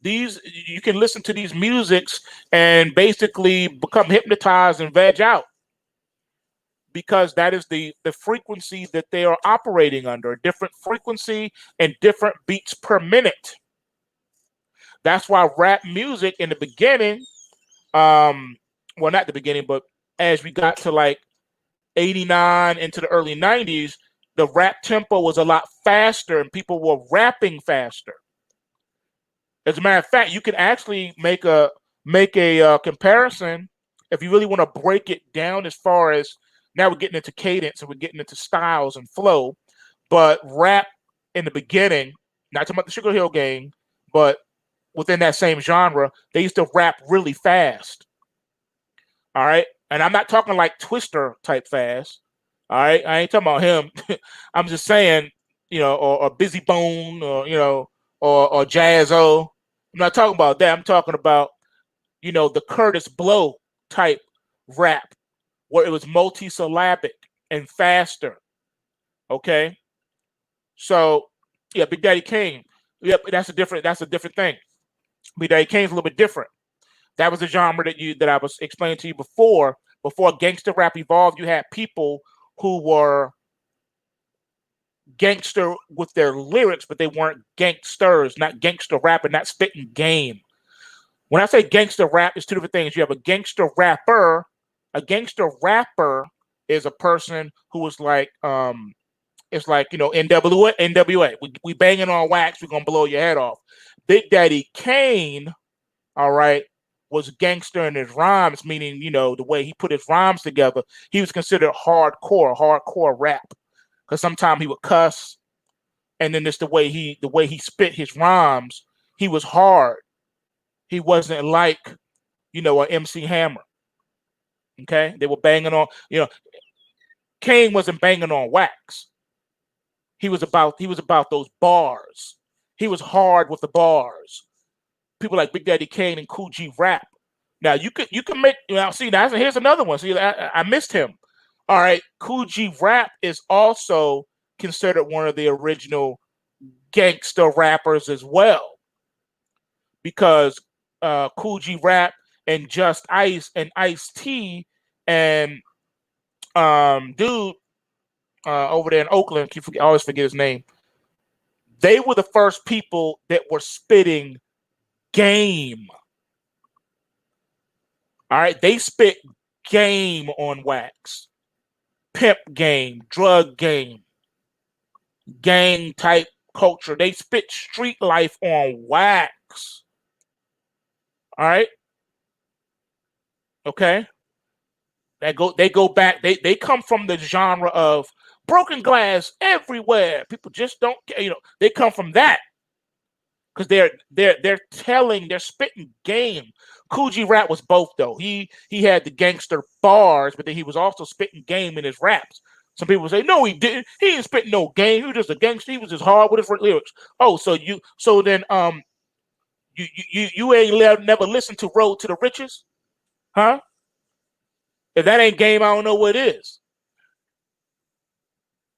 You can listen to these musics and basically become hypnotized and veg out because that is the frequency that they are operating under, a different frequency and different beats per minute. That's why rap music in the beginning, well, not the beginning, but as we got to like 89 into the early 90s, the rap tempo was a lot faster and people were rapping faster. As a matter of fact, you can actually make a comparison if you really want to break it down as far as now we're getting into cadence and we're getting into styles and flow. But rap in the beginning, not talking about the Sugar Hill Gang, but within that same genre, they used to rap really fast. All right. And I'm not talking like Twister type fast. All right, I ain't talking about him. I'm just saying, or Busy Bone, or Jazzo. I'm not talking about that. I'm talking about, the Curtis Blow type rap where it was multisyllabic and faster. Okay, so yeah, Big Daddy Kane. Yep, that's a different thing. Big Daddy Kane's a little bit different. That was a genre that I was explaining to you before. Before gangster rap evolved, you had people who were gangster with their lyrics, but they weren't gangsters, not gangster rap and not spitting game. When I say gangster rap, it's two different things. You have a gangster rapper. A gangster rapper is a person who is like, it's like, NWA. We banging on wax, we're gonna blow your head off. Big Daddy Kane, all right, was gangster in his rhymes, meaning, the way he put his rhymes together, he was considered hardcore rap. Because sometimes he would cuss, and then it's the way he spit his rhymes. He was hard. He wasn't like, an MC Hammer. Okay, they were banging on. Kane wasn't banging on wax. He was about those bars. He was hard with the bars. People like Big Daddy Kane and Cool G rap. Now you can make see here's another one. See, I missed him. All right, Cool G rap is also considered one of the original gangster rappers as well, because Cool G rap and Just Ice and Ice-T and dude over there in Oakland, I always forget his name. They were the first people that were spitting game. All right, they spit game on wax, pimp game, drug game, gang type culture. They spit street life on wax. All right, okay. They go back. They come from the genre of broken glass everywhere. People just don't care. They come from that because they're spitting game. Cool G rap was both though. He had the gangster bars, but then he was also spitting game in his raps. Some people say, no, he didn't. He didn't spit no game. He was just a gangster. He was just hard with his lyrics. Oh, so then you ain't never listened to Road to the Riches, huh? If that ain't game, I don't know what is.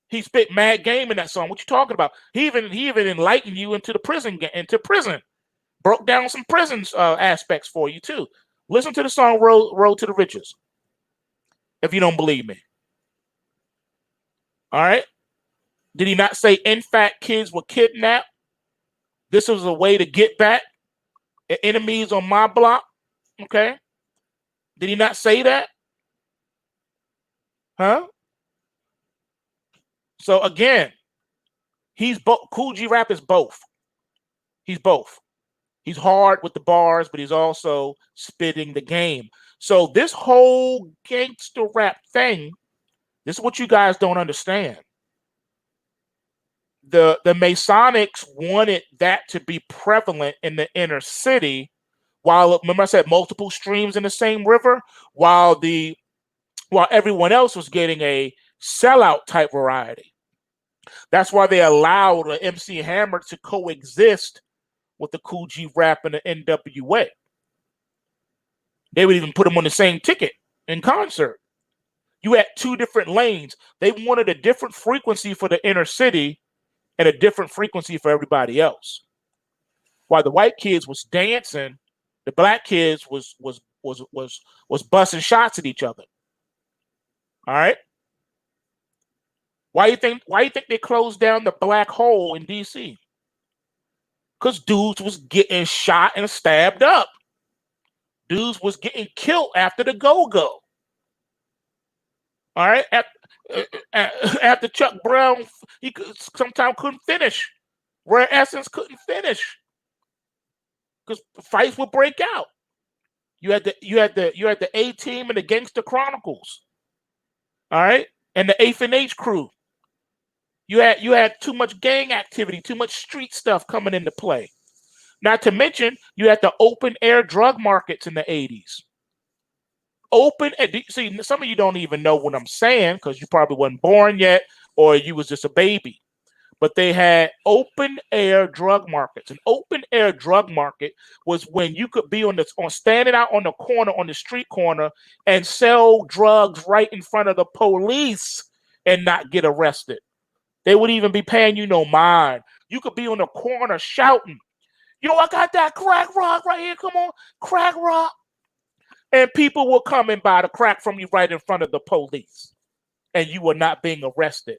He spit mad game in that song. What you talking about? He even enlightened you into prison. Broke down some prison aspects for you too. Listen to the song Road to the Riches if you don't believe me. All right. Did he not say, in fact, kids were kidnapped? This was a way to get back at enemies on my block. Okay. Did he not say that? Huh? So again, he's both. Cool G rap is both. He's both. He's hard with the bars, but he's also spitting the game. So this whole gangster rap thing, this is what you guys don't understand. The Masonics wanted that to be prevalent in the inner city, while, remember I said multiple streams in the same river, while everyone else was getting a sellout type variety. That's why they allowed an MC Hammer to coexist with the Cool G rap and the NWA. They would even put them on the same ticket in concert. You had two different lanes. They wanted a different frequency for the inner city and a different frequency for everybody else. While the white kids was dancing, the black kids was busting shots at each other. All right. Why you think they closed down the Black Hole in DC? Because dudes was getting shot and stabbed up. Dudes was getting killed after the go-go. All right. After Chuck Brown, he sometimes couldn't finish. Rare Essence couldn't finish because fights would break out. You had the A-Team and the Gangster Chronicles. All right, and the Eighth and H crew. You had too much gang activity, too much street stuff coming into play. Not to mention, you had the open air drug markets in the 80s. open, and see, some of you don't even know what I'm saying because you probably wasn't born yet or you was just a baby. But they had open air drug markets. An open air drug market was when you could be on standing out on the corner, on the street corner, and sell drugs right in front of the police and not get arrested. They would even be paying you no mind. You could be on the corner shouting, "Yo, I got that crack rock right here. Come on, crack rock." And people will come and buy the crack from you right in front of the police. And you were not being arrested.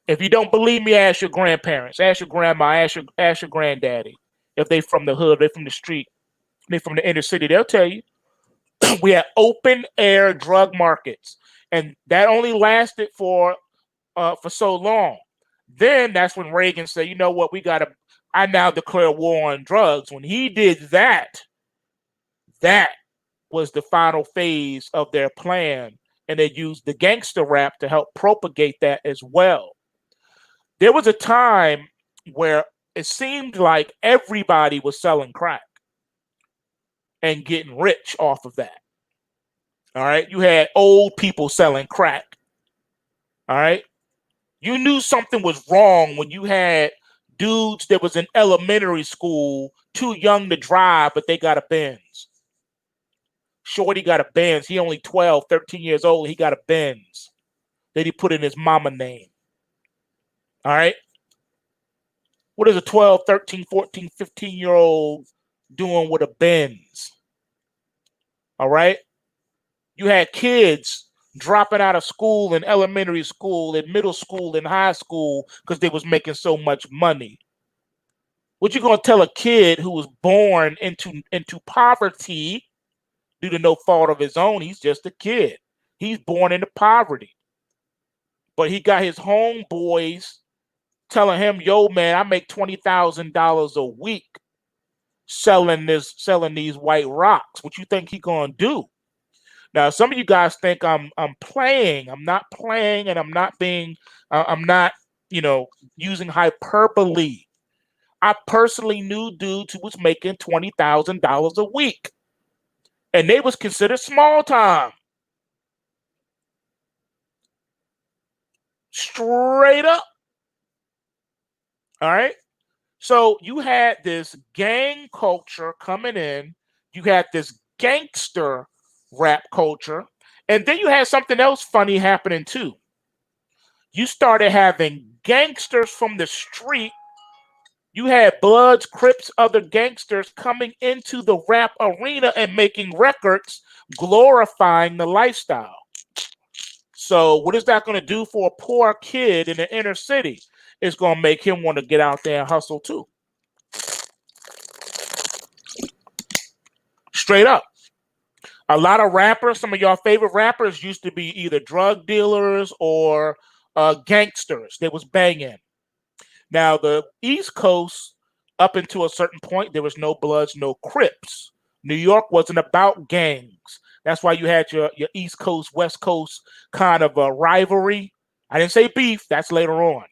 If you don't believe me, ask your grandparents, ask your grandma, ask your granddaddy. If they from the hood, they from the street, they from the inner city, they'll tell you. We had open air drug markets, and that only lasted for so long. Then that's when Reagan said, "You know what? I now declare war on drugs." When he did that, that was the final phase of their plan, and they used the gangster rap to help propagate that as well. There was a time where it seemed like everybody was selling crack and getting rich off of that. All right. You had old people selling crack. All right. You knew something was wrong when you had dudes that was in elementary school, too young to drive, but they got a Benz. Shorty got a Benz. He only 12, 13 years old. He got a Benz that he put in his mama name. All right. What is a 12, 13, 14, 15-year-old doing with a Benz? All right. You had kids dropping out of school in elementary school, in middle school, in high school because they was making so much money. What you gonna tell a kid who was born into poverty due to no fault of his own? He's just a kid. He's born into poverty. But he got his homeboys telling him, "Yo, man, I make $20,000 a week selling these white rocks. What you think he gonna do?" Now, some of you guys think I'm playing. I'm not playing, and I'm not being. I'm not, using hyperbole. I personally knew dudes who was making $20,000 a week, and they was considered small time. Straight up. All right. So you had this gang culture coming in. You had this gangster rap culture. And then you had something else funny happening too. You started having gangsters from the street. You had Bloods, Crips, other gangsters coming into the rap arena and making records glorifying the lifestyle. So what is that going to do for a poor kid in the inner city? It's going to make him want to get out there and hustle too. Straight up. A lot of rappers, some of y'all favorite rappers used to be either drug dealers or gangsters. They was banging. Now, the East Coast, up until a certain point, there was no Bloods, no Crips. New York wasn't about gangs. That's why you had your East Coast, West Coast kind of a rivalry. I didn't say beef. That's later on.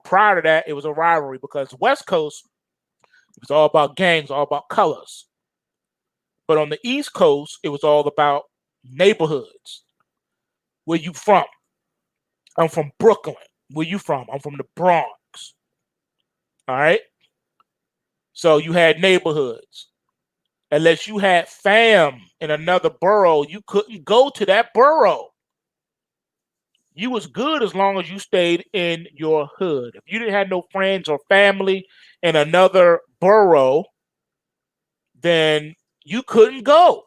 Prior to that, it was a rivalry because West Coast, it was all about gangs, all about colors. But on the East Coast, it was all about neighborhoods. Where you from? I'm from Brooklyn. Where you from? I'm from the Bronx. All right? So you had neighborhoods. Unless you had fam in another borough, you couldn't go to that borough. You was good as long as you stayed in your hood. If you didn't have no friends or family in another borough, then you couldn't go.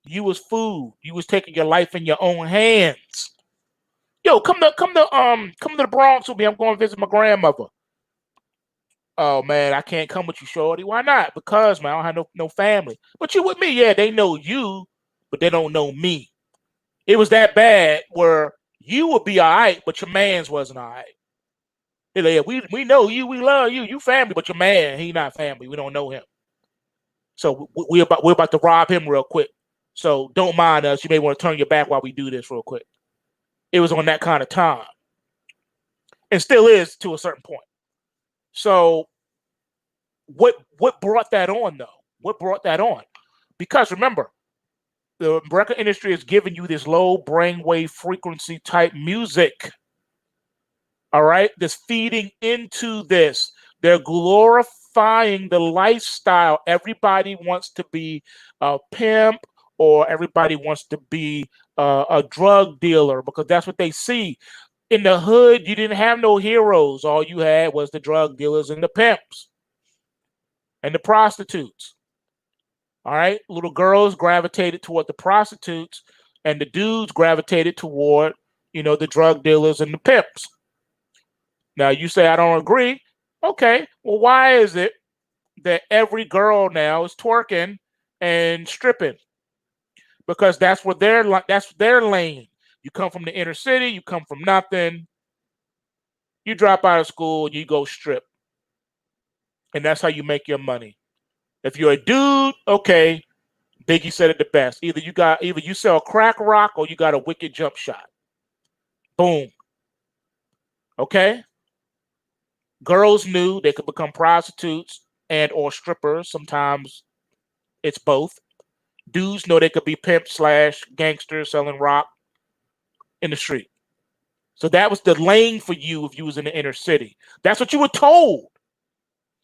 You was food. You was taking your life in your own hands. Yo, come to the Bronx with me. I'm going to visit my grandmother. Oh man, I can't come with you, shorty. Why not? Because man, I don't have no family. But you with me, yeah. They know you, but they don't know me. It was that bad where you would be all right, but your man's wasn't all right. Like, yeah, we know you, we love you, you family, but your man, he not family. We don't know him. So we're about to rob him real quick. So don't mind us. You may want to turn your back while we do this real quick. It was on that kind of time. And still is to a certain point. So what brought that on though? What brought that on? Because remember, the record industry is giving you this low brainwave frequency type music. All right, that's feeding into this. They're glorifying the lifestyle. Everybody wants to be a pimp, or everybody wants to be a drug dealer, because that's what they see. In the hood, you didn't have no heroes. All you had was the drug dealers and the pimps and the prostitutes. All right, little girls gravitated toward the prostitutes, and the dudes gravitated toward, the drug dealers and the pimps. Now you say I don't agree. Okay, well, why is it that every girl now is twerking and stripping? Because that's their lane. You come from the inner city, you come from nothing, you drop out of school, and you go strip, and that's how you make your money. If you're a dude, okay, Biggie said it the best. Either you sell crack rock or you got a wicked jump shot. Boom. Okay? Girls knew they could become prostitutes and or strippers. Sometimes it's both. Dudes know they could be pimps / gangsters selling rock in the street. So that was the lane for you if you was in the inner city. That's what you were told.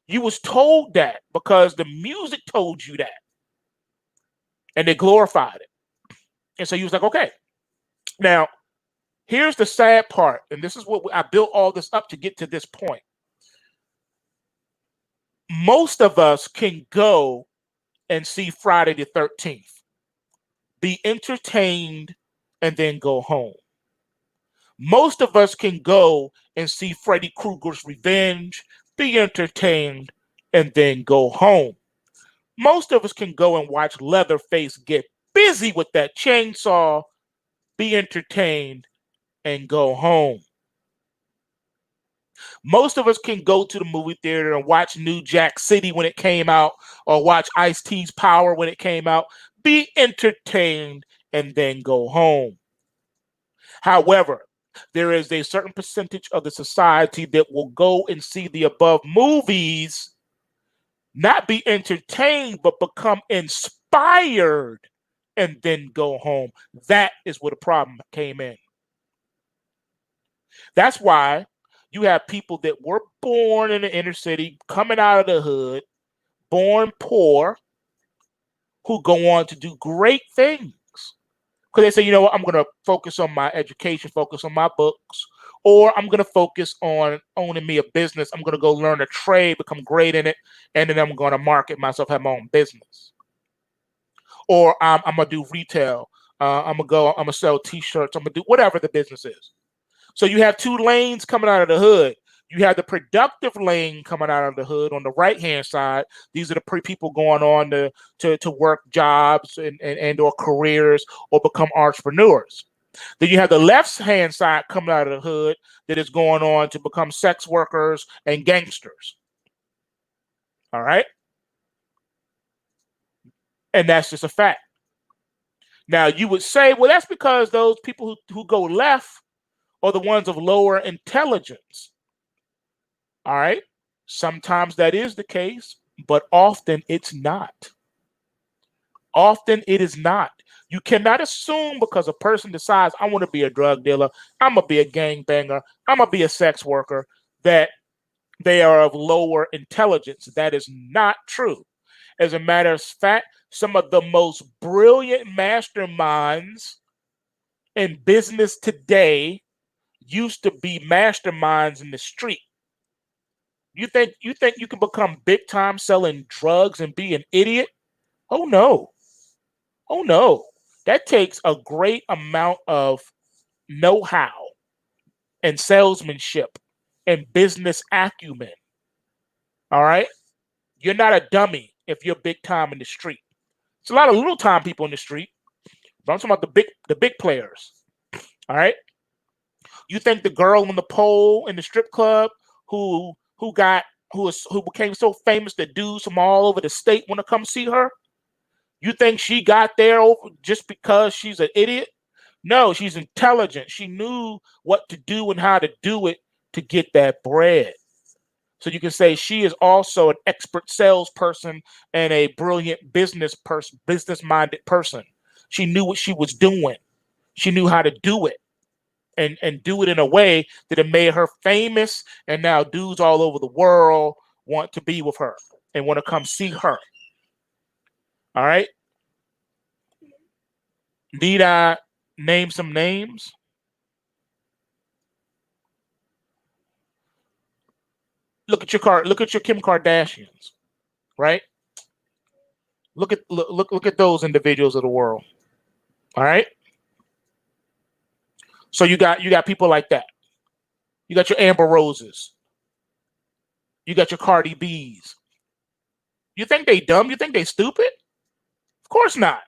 You was told that because the music told you that. And they glorified it. And so you was like, okay. Now, here's the sad part. And this is what I built all this up to get to this point. Most of us can go and see Friday the 13th, be entertained, and then go home. Most of us can go and see Freddy Krueger's Revenge, be entertained, and then go home. Most of us can go and watch Leatherface get busy with that chainsaw, be entertained, and go home. Most of us can go to the movie theater and watch New Jack City when it came out, or watch Ice-T's Power when it came out, be entertained, and then go home. However, there is a certain percentage of the society that will go and see the above movies, not be entertained, but become inspired and then go home. That is where the problem came in. That's why you have people that were born in the inner city, coming out of the hood, born poor, who go on to do great things. Because they say, you know what, I'm going to focus on my education, focus on my books, or I'm going to focus on owning me a business. I'm going to go learn a trade, become great in it, and then I'm going to market myself, have my own business. Or I'm going to do retail. I'm going to sell T-shirts. I'm going to do whatever the business is. So you have two lanes coming out of the hood. You have the productive lane coming out of the hood on the right-hand side. These are the people going on to work jobs and or careers or become entrepreneurs. Then you have the left-hand side coming out of the hood that is going on to become sex workers and gangsters. All right? And that's just a fact. Now, you would say, well, that's because those people who go left are the ones of lower intelligence. All right? Sometimes that is the case, but often it's not. Often it is not. You cannot assume because a person decides, I want to be a drug dealer, I'm going to be a gangbanger, I'm going to be a sex worker, that they are of lower intelligence. That is not true. As a matter of fact, some of the most brilliant masterminds in business today used to be masterminds in the street. You think you can become big time selling drugs and be an idiot? Oh no. Oh no. That takes a great amount of know-how and salesmanship and business acumen. All right? You're not a dummy if you're big time in the street. It's a lot of little time people in the street, but I'm talking about the big players. All right? You think the girl on the pole in the strip club who became so famous that dudes from all over the state want to come see her? You think she got there just because she's an idiot? No, she's intelligent. She knew what to do and how to do it to get that bread. So you can say she is also an expert salesperson and a brilliant business-minded person. She knew what she was doing. She knew how to do it and do it in a way that it made her famous. And now dudes all over the world want to be with her and want to come see her. All right. Need I name some names? Look at your Look at your Kim Kardashians, right? Look at those individuals of the world. All right. So you got people like that. You got your Amber Roses. You got your Cardi B's. You think they dumb? You think they stupid? Of course not.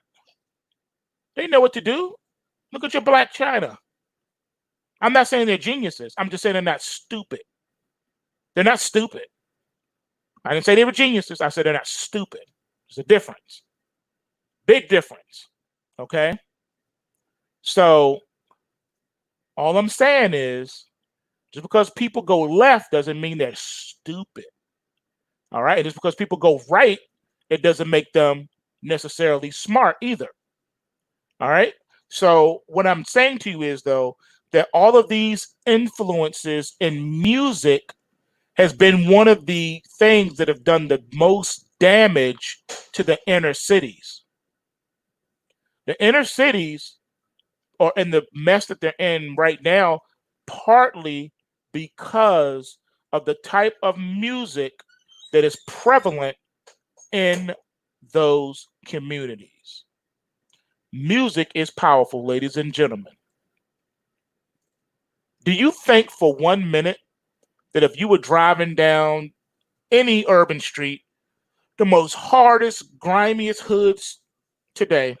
They know what to do. Look at your Black China. I'm not saying they're geniuses. I'm just saying they're not stupid. They're not stupid. I didn't say they were geniuses. I said they're not stupid. There's a difference. Big difference. Okay? So all I'm saying is just because people go left doesn't mean they're stupid. All right? And just because people go right, it doesn't make them necessarily smart either. All right? So what I'm saying to you is, though, that all of these influences in music has been one of the things that have done the most damage to the inner cities. The inner cities are in the mess that they're in right now, partly because of the type of music that is prevalent in those communities. Music is powerful, ladies and gentlemen. Do you think for 1 minute that if you were driving down any urban street, the most hardest, grimiest hoods today,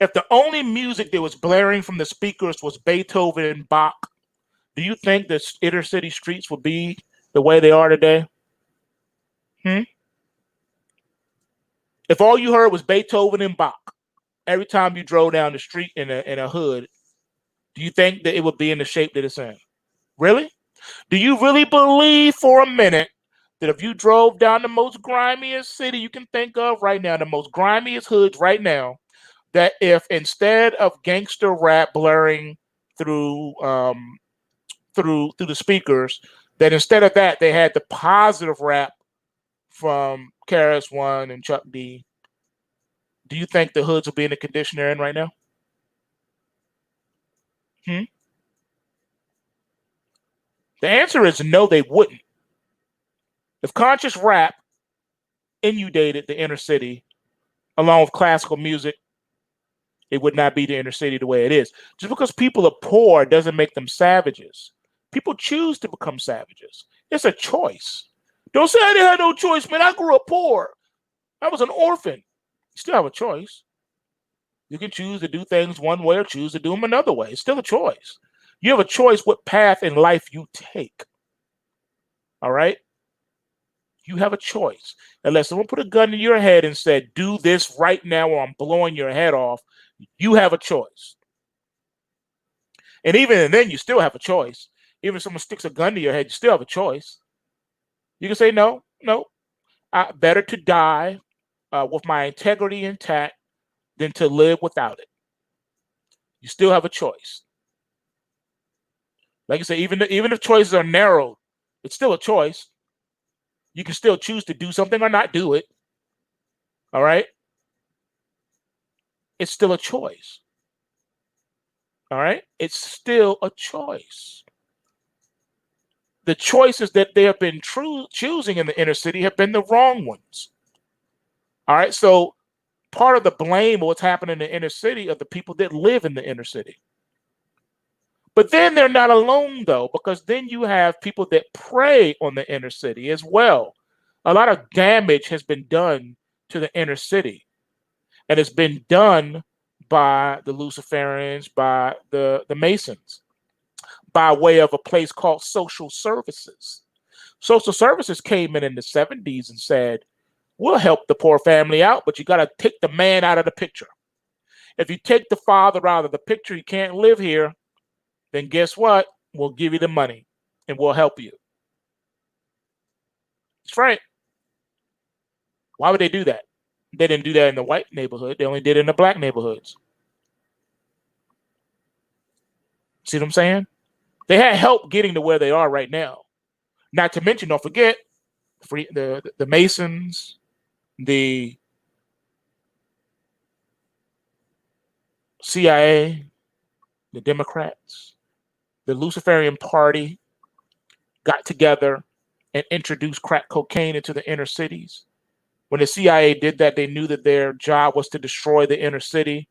if the only music that was blaring from the speakers was Beethoven and Bach, do you think the inner city streets would be the way they are today? If all you heard was Beethoven and Bach every time you drove down the street in a hood, do you think that it would be in the shape that it's in? Really? Do you really believe for a minute that if you drove down the most grimiest city you can think of right now, the most grimiest hoods right now, that if instead of gangster rap blaring through through the speakers, that instead of that they had the positive rap from KRS One and Chuck D, do you think the hoods will be in the condition they're in right now? The answer is no, they wouldn't. If conscious rap inundated the inner city along with classical music, it would not be the inner city the way it is. Just because people are poor doesn't make them savages. People choose to become savages. It's a choice. Don't say I didn't have no choice, man. I grew up poor. I was an orphan. You still have a choice. You can choose to do things one way or choose to do them another way. It's still a choice. You have a choice what path in life you take. All right? You have a choice. Unless someone put a gun in your head and said, do this right now or I'm blowing your head off, you have a choice. And even then, you still have a choice. Even if someone sticks a gun to your head, you still have a choice. You can say, no, better to die with my integrity intact than to live without it. You still have a choice. Like I say, even if choices are narrow, it's still a choice. You can still choose to do something or not do it. All right? It's still a choice. All right? It's still a choice. The choices that they have been choosing in the inner city have been the wrong ones. All right? So part of the blame of what's happening in the inner city are the people that live in the inner city. But then they're not alone, though, because then you have people that prey on the inner city as well. A lot of damage has been done to the inner city. And it's been done by the Luciferians, by the Masons, by way of a place called social services. Social services came in the 70s and said, we'll help the poor family out, but you got to take the man out of the picture. If you take the father out of the picture, he can't live here, then guess what? We'll give you the money and we'll help you. That's right. Why would they do that? They didn't do that in the white neighborhood. They only did it in the black neighborhoods. See what I'm saying? They had help getting to where they are right now. Not to mention, don't forget, the Masons, the CIA, the Democrats, the Luciferian Party got together and introduced crack cocaine into the inner cities. When the CIA did that, they knew that their job was to destroy the inner city,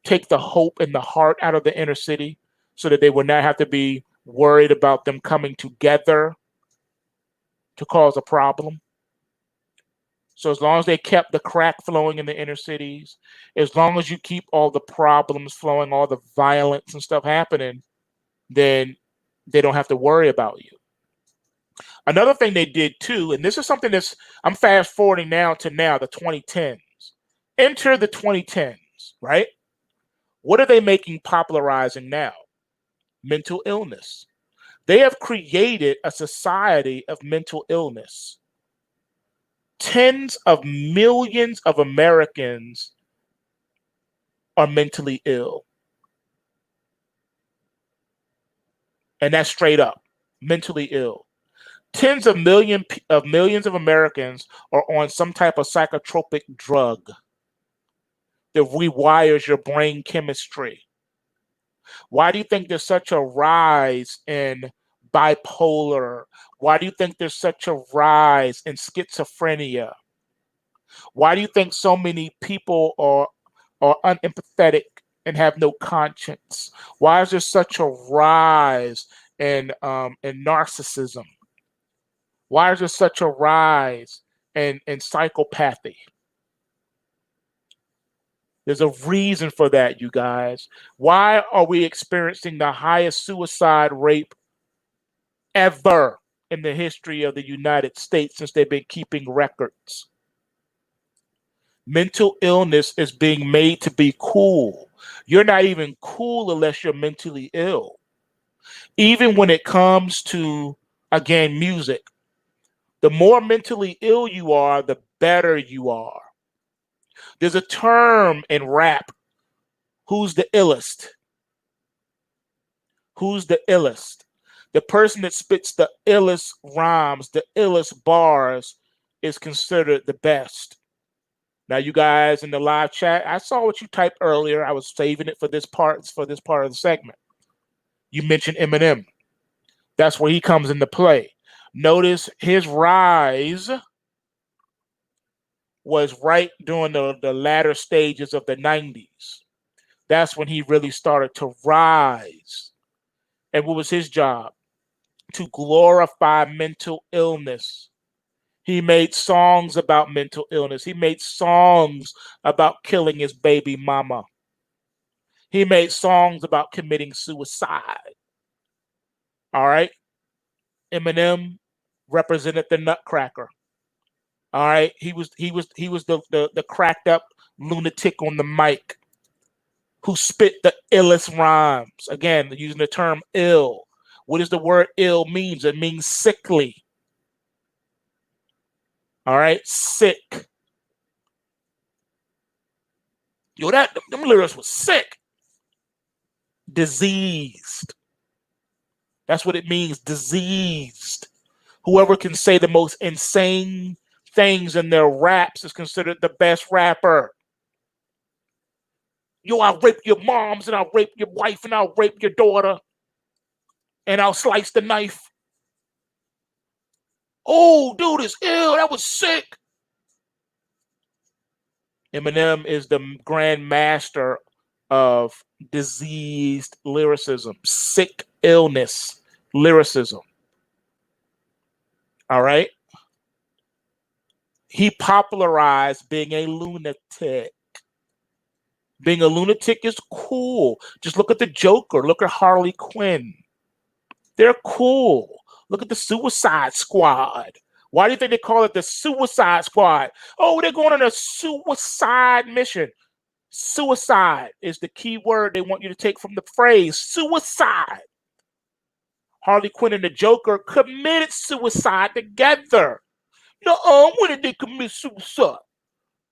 take the hope and the heart out of the inner city so that they would not have to be worried about them coming together to cause a problem. So as long as they kept the crack flowing in the inner cities, as long as you keep all the problems flowing, all the violence and stuff happening, then they don't have to worry about you. Another thing they did too, and this is something I'm fast forwarding now to the 2010s. Enter the 2010s, right? What are they popularizing now? Mental illness. They have created a society of mental illness. Tens of millions of Americans are mentally ill. And that's straight up, mentally ill. Tens of millions of Americans are on some type of psychotropic drug that rewires your brain chemistry. Why do you think there's such a rise in bipolar? Why do you think there's such a rise in schizophrenia? Why do you think so many people are unempathetic and have no conscience? Why is there such a rise in narcissism? Why is there such a rise in psychopathy? There's a reason for that, you guys. Why are we experiencing the highest suicide rate ever in the history of the United States since they've been keeping records? Mental illness is being made to be cool. You're not even cool unless you're mentally ill. Even when it comes to, again, music, the more mentally ill you are, the better you are. There's a term in rap. Who's the illest? Who's the illest? The person that spits the illest rhymes, the illest bars, is considered the best. Now, you guys in the live chat, I saw what you typed earlier. I was saving it for this part of the segment. You mentioned Eminem. That's where he comes into play. Notice his rise was right during the latter stages of the 90s. That's when he really started to rise. And what was his job? To glorify mental illness. He made songs about mental illness. He made songs about killing his baby mama. He made songs about committing suicide. All right? Eminem represented the nutcracker. All right? He was the cracked up lunatic on the mic who spit the illest rhymes. Again, using the term ill. What does the word ill means? It means sickly. All right? Sick. Yo, them lyrics was sick. Diseased. That's what it means, diseased. Whoever can say the most insane things in their raps is considered the best rapper. Yo, I'll rape your moms and I'll rape your wife and I'll rape your daughter and I'll slice the knife. Oh, dude, it's ill. That was sick. Eminem is the grand master of diseased lyricism, sick illness lyricism. All right? He popularized being a lunatic. Being a lunatic is cool. Just look at the Joker. Look at Harley Quinn. They're cool. Look at the Suicide Squad. Why do you think they call it the Suicide Squad? Oh, they're going on a suicide mission. Suicide is the key word they want you to take from the phrase suicide. Harley Quinn and the Joker committed suicide together. No, when did they commit suicide?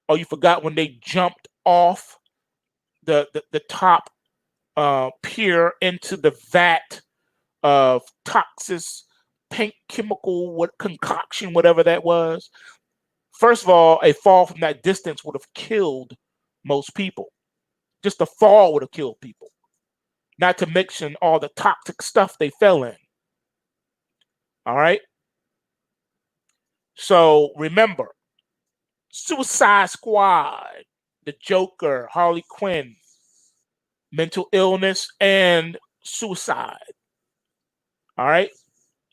or you forgot when they jumped off the top pier into the vat of toxic pink chemical concoction, whatever that was. First of all, a fall from that distance would have killed most people. Just the fall would have killed people. Not to mention all the toxic stuff they fell in. All right. So remember, Suicide Squad, the Joker, Harley Quinn, mental illness, and suicide. All right.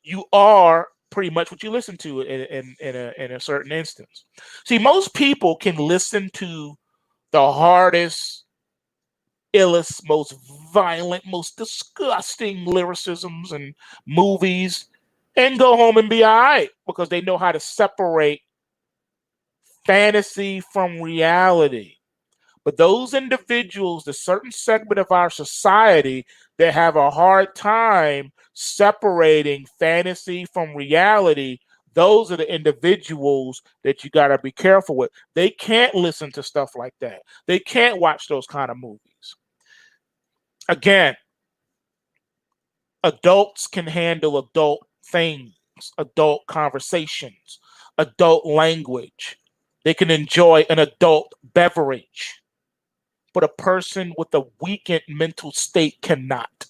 You are pretty much what you listen to in a certain instance. See, most people can listen to the hardest, illest, most violent, most disgusting lyricisms and movies and go home and be all right because they know how to separate fantasy from reality. But those individuals, the certain segment of our society that have a hard time separating fantasy from reality, those are the individuals that you got to be careful with. They can't listen to stuff like that. They can't watch those kind of movies. Again, adults can handle adult things, adult conversations, adult language. They can enjoy an adult beverage. But a person with a weakened mental state cannot.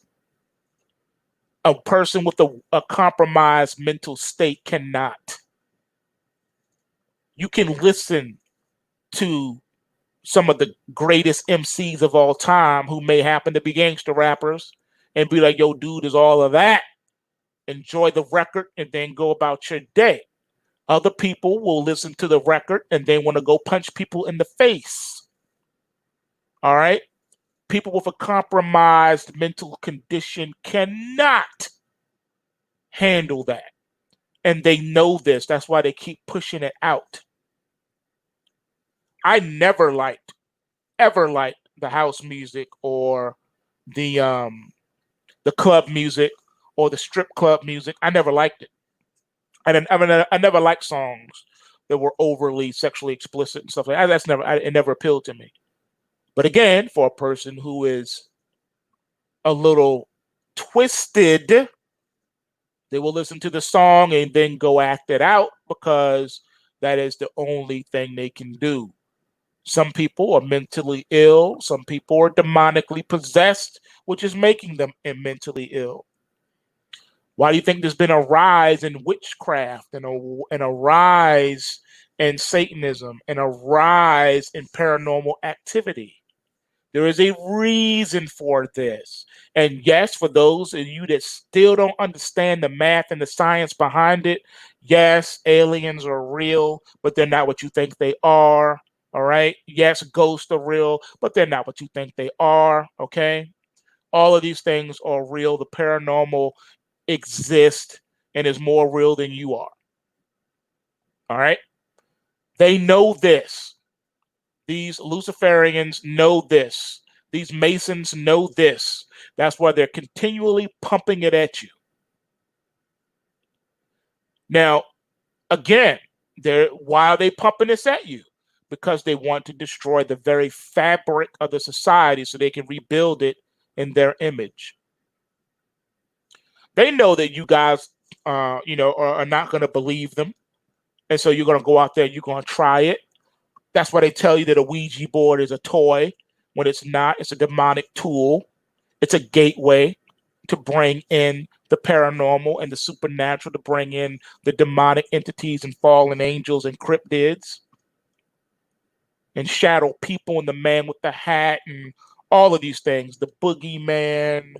A person with a compromised mental state cannot. You can listen to some of the greatest MCs of all time who may happen to be gangster rappers and be like, yo, dude is all of that. Enjoy the record and then go about your day. Other people will listen to the record and they want to go punch people in the face. All right? People with a compromised mental condition cannot handle that. And they know this. That's why they keep pushing it out. I never ever liked the house music or the club music or the strip club music. I never liked it. I never liked songs that were overly sexually explicit and stuff like that. It never appealed to me. But again, for a person who is a little twisted, they will listen to the song and then go act it out because that is the only thing they can do. Some people are mentally ill. Some people are demonically possessed, which is making them mentally ill. Why do you think there's been a rise in witchcraft and a rise in Satanism and a rise in paranormal activity? There is a reason for this. And yes, for those of you that still don't understand the math and the science behind it, yes, aliens are real, but they're not what you think they are. All right. Yes, ghosts are real, but they're not what you think they are. Okay. All of these things are real. The paranormal exists and is more real than you are. All right. They know this. These Luciferians know this. These Masons know this. That's why they're continually pumping it at you. Now, again, why are they pumping this at you? Because they want to destroy the very fabric of the society so they can rebuild it in their image. They know that you guys, are not going to believe them. And so you're going to go out there, you're going to try it. That's why they tell you that a Ouija board is a toy when it's not. It's a demonic tool. It's a gateway to bring in the paranormal and the supernatural, to bring in the demonic entities and fallen angels and cryptids and shadow people and the man with the hat and all of these things. The boogeyman,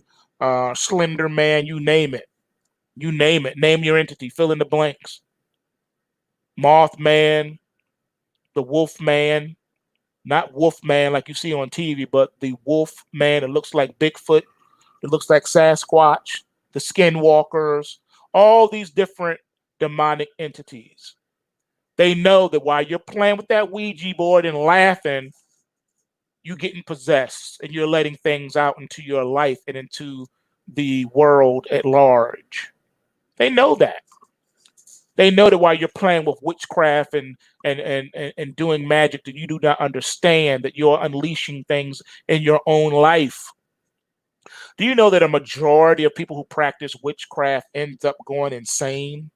Slender Man, you name it. You name it. Name your entity. Fill in the blanks. Mothman, the Wolfman. Not Wolfman like you see on TV, but the Wolfman. It looks like Bigfoot. It looks like Sasquatch, the Skinwalkers, all these different demonic entities. They know that while you're playing with that Ouija board and laughing, you're getting possessed and you're letting things out into your life and into the world at large. They know that. They know that while you're playing with witchcraft and doing magic, that you do not understand that you're unleashing things in your own life. Do you know that a majority of people who practice witchcraft ends up going insane?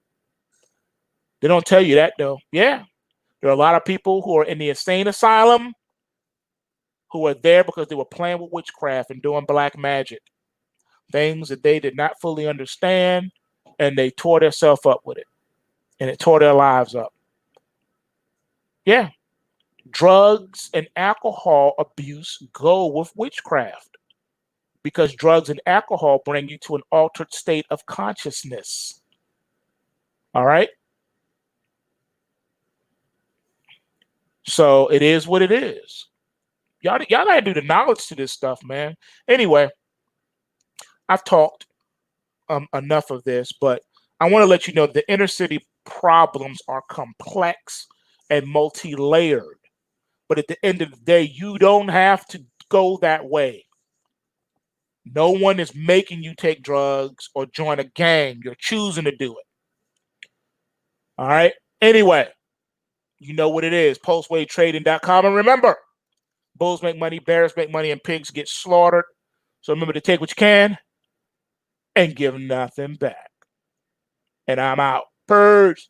They don't tell you that though. Yeah, there are a lot of people who are in the insane asylum who are there because they were playing with witchcraft and doing black magic, things that they did not fully understand, and they tore themselves up with it, and it tore their lives up. Yeah, drugs and alcohol abuse go with witchcraft because drugs and alcohol bring you to an altered state of consciousness. All right? So it is what it is. Y'all gotta do the knowledge to this stuff, man. Anyway, I've talked enough of this, but I want to let you know the inner city problems are complex and multi-layered. But at the end of the day, you don't have to go that way. No one is making you take drugs or join a gang. You're choosing to do it. All right. Anyway, you know what it is. PulseWaveTrading.com. And remember, bulls make money, bears make money, and pigs get slaughtered. So remember to take what you can and give nothing back. And I'm out. Purge.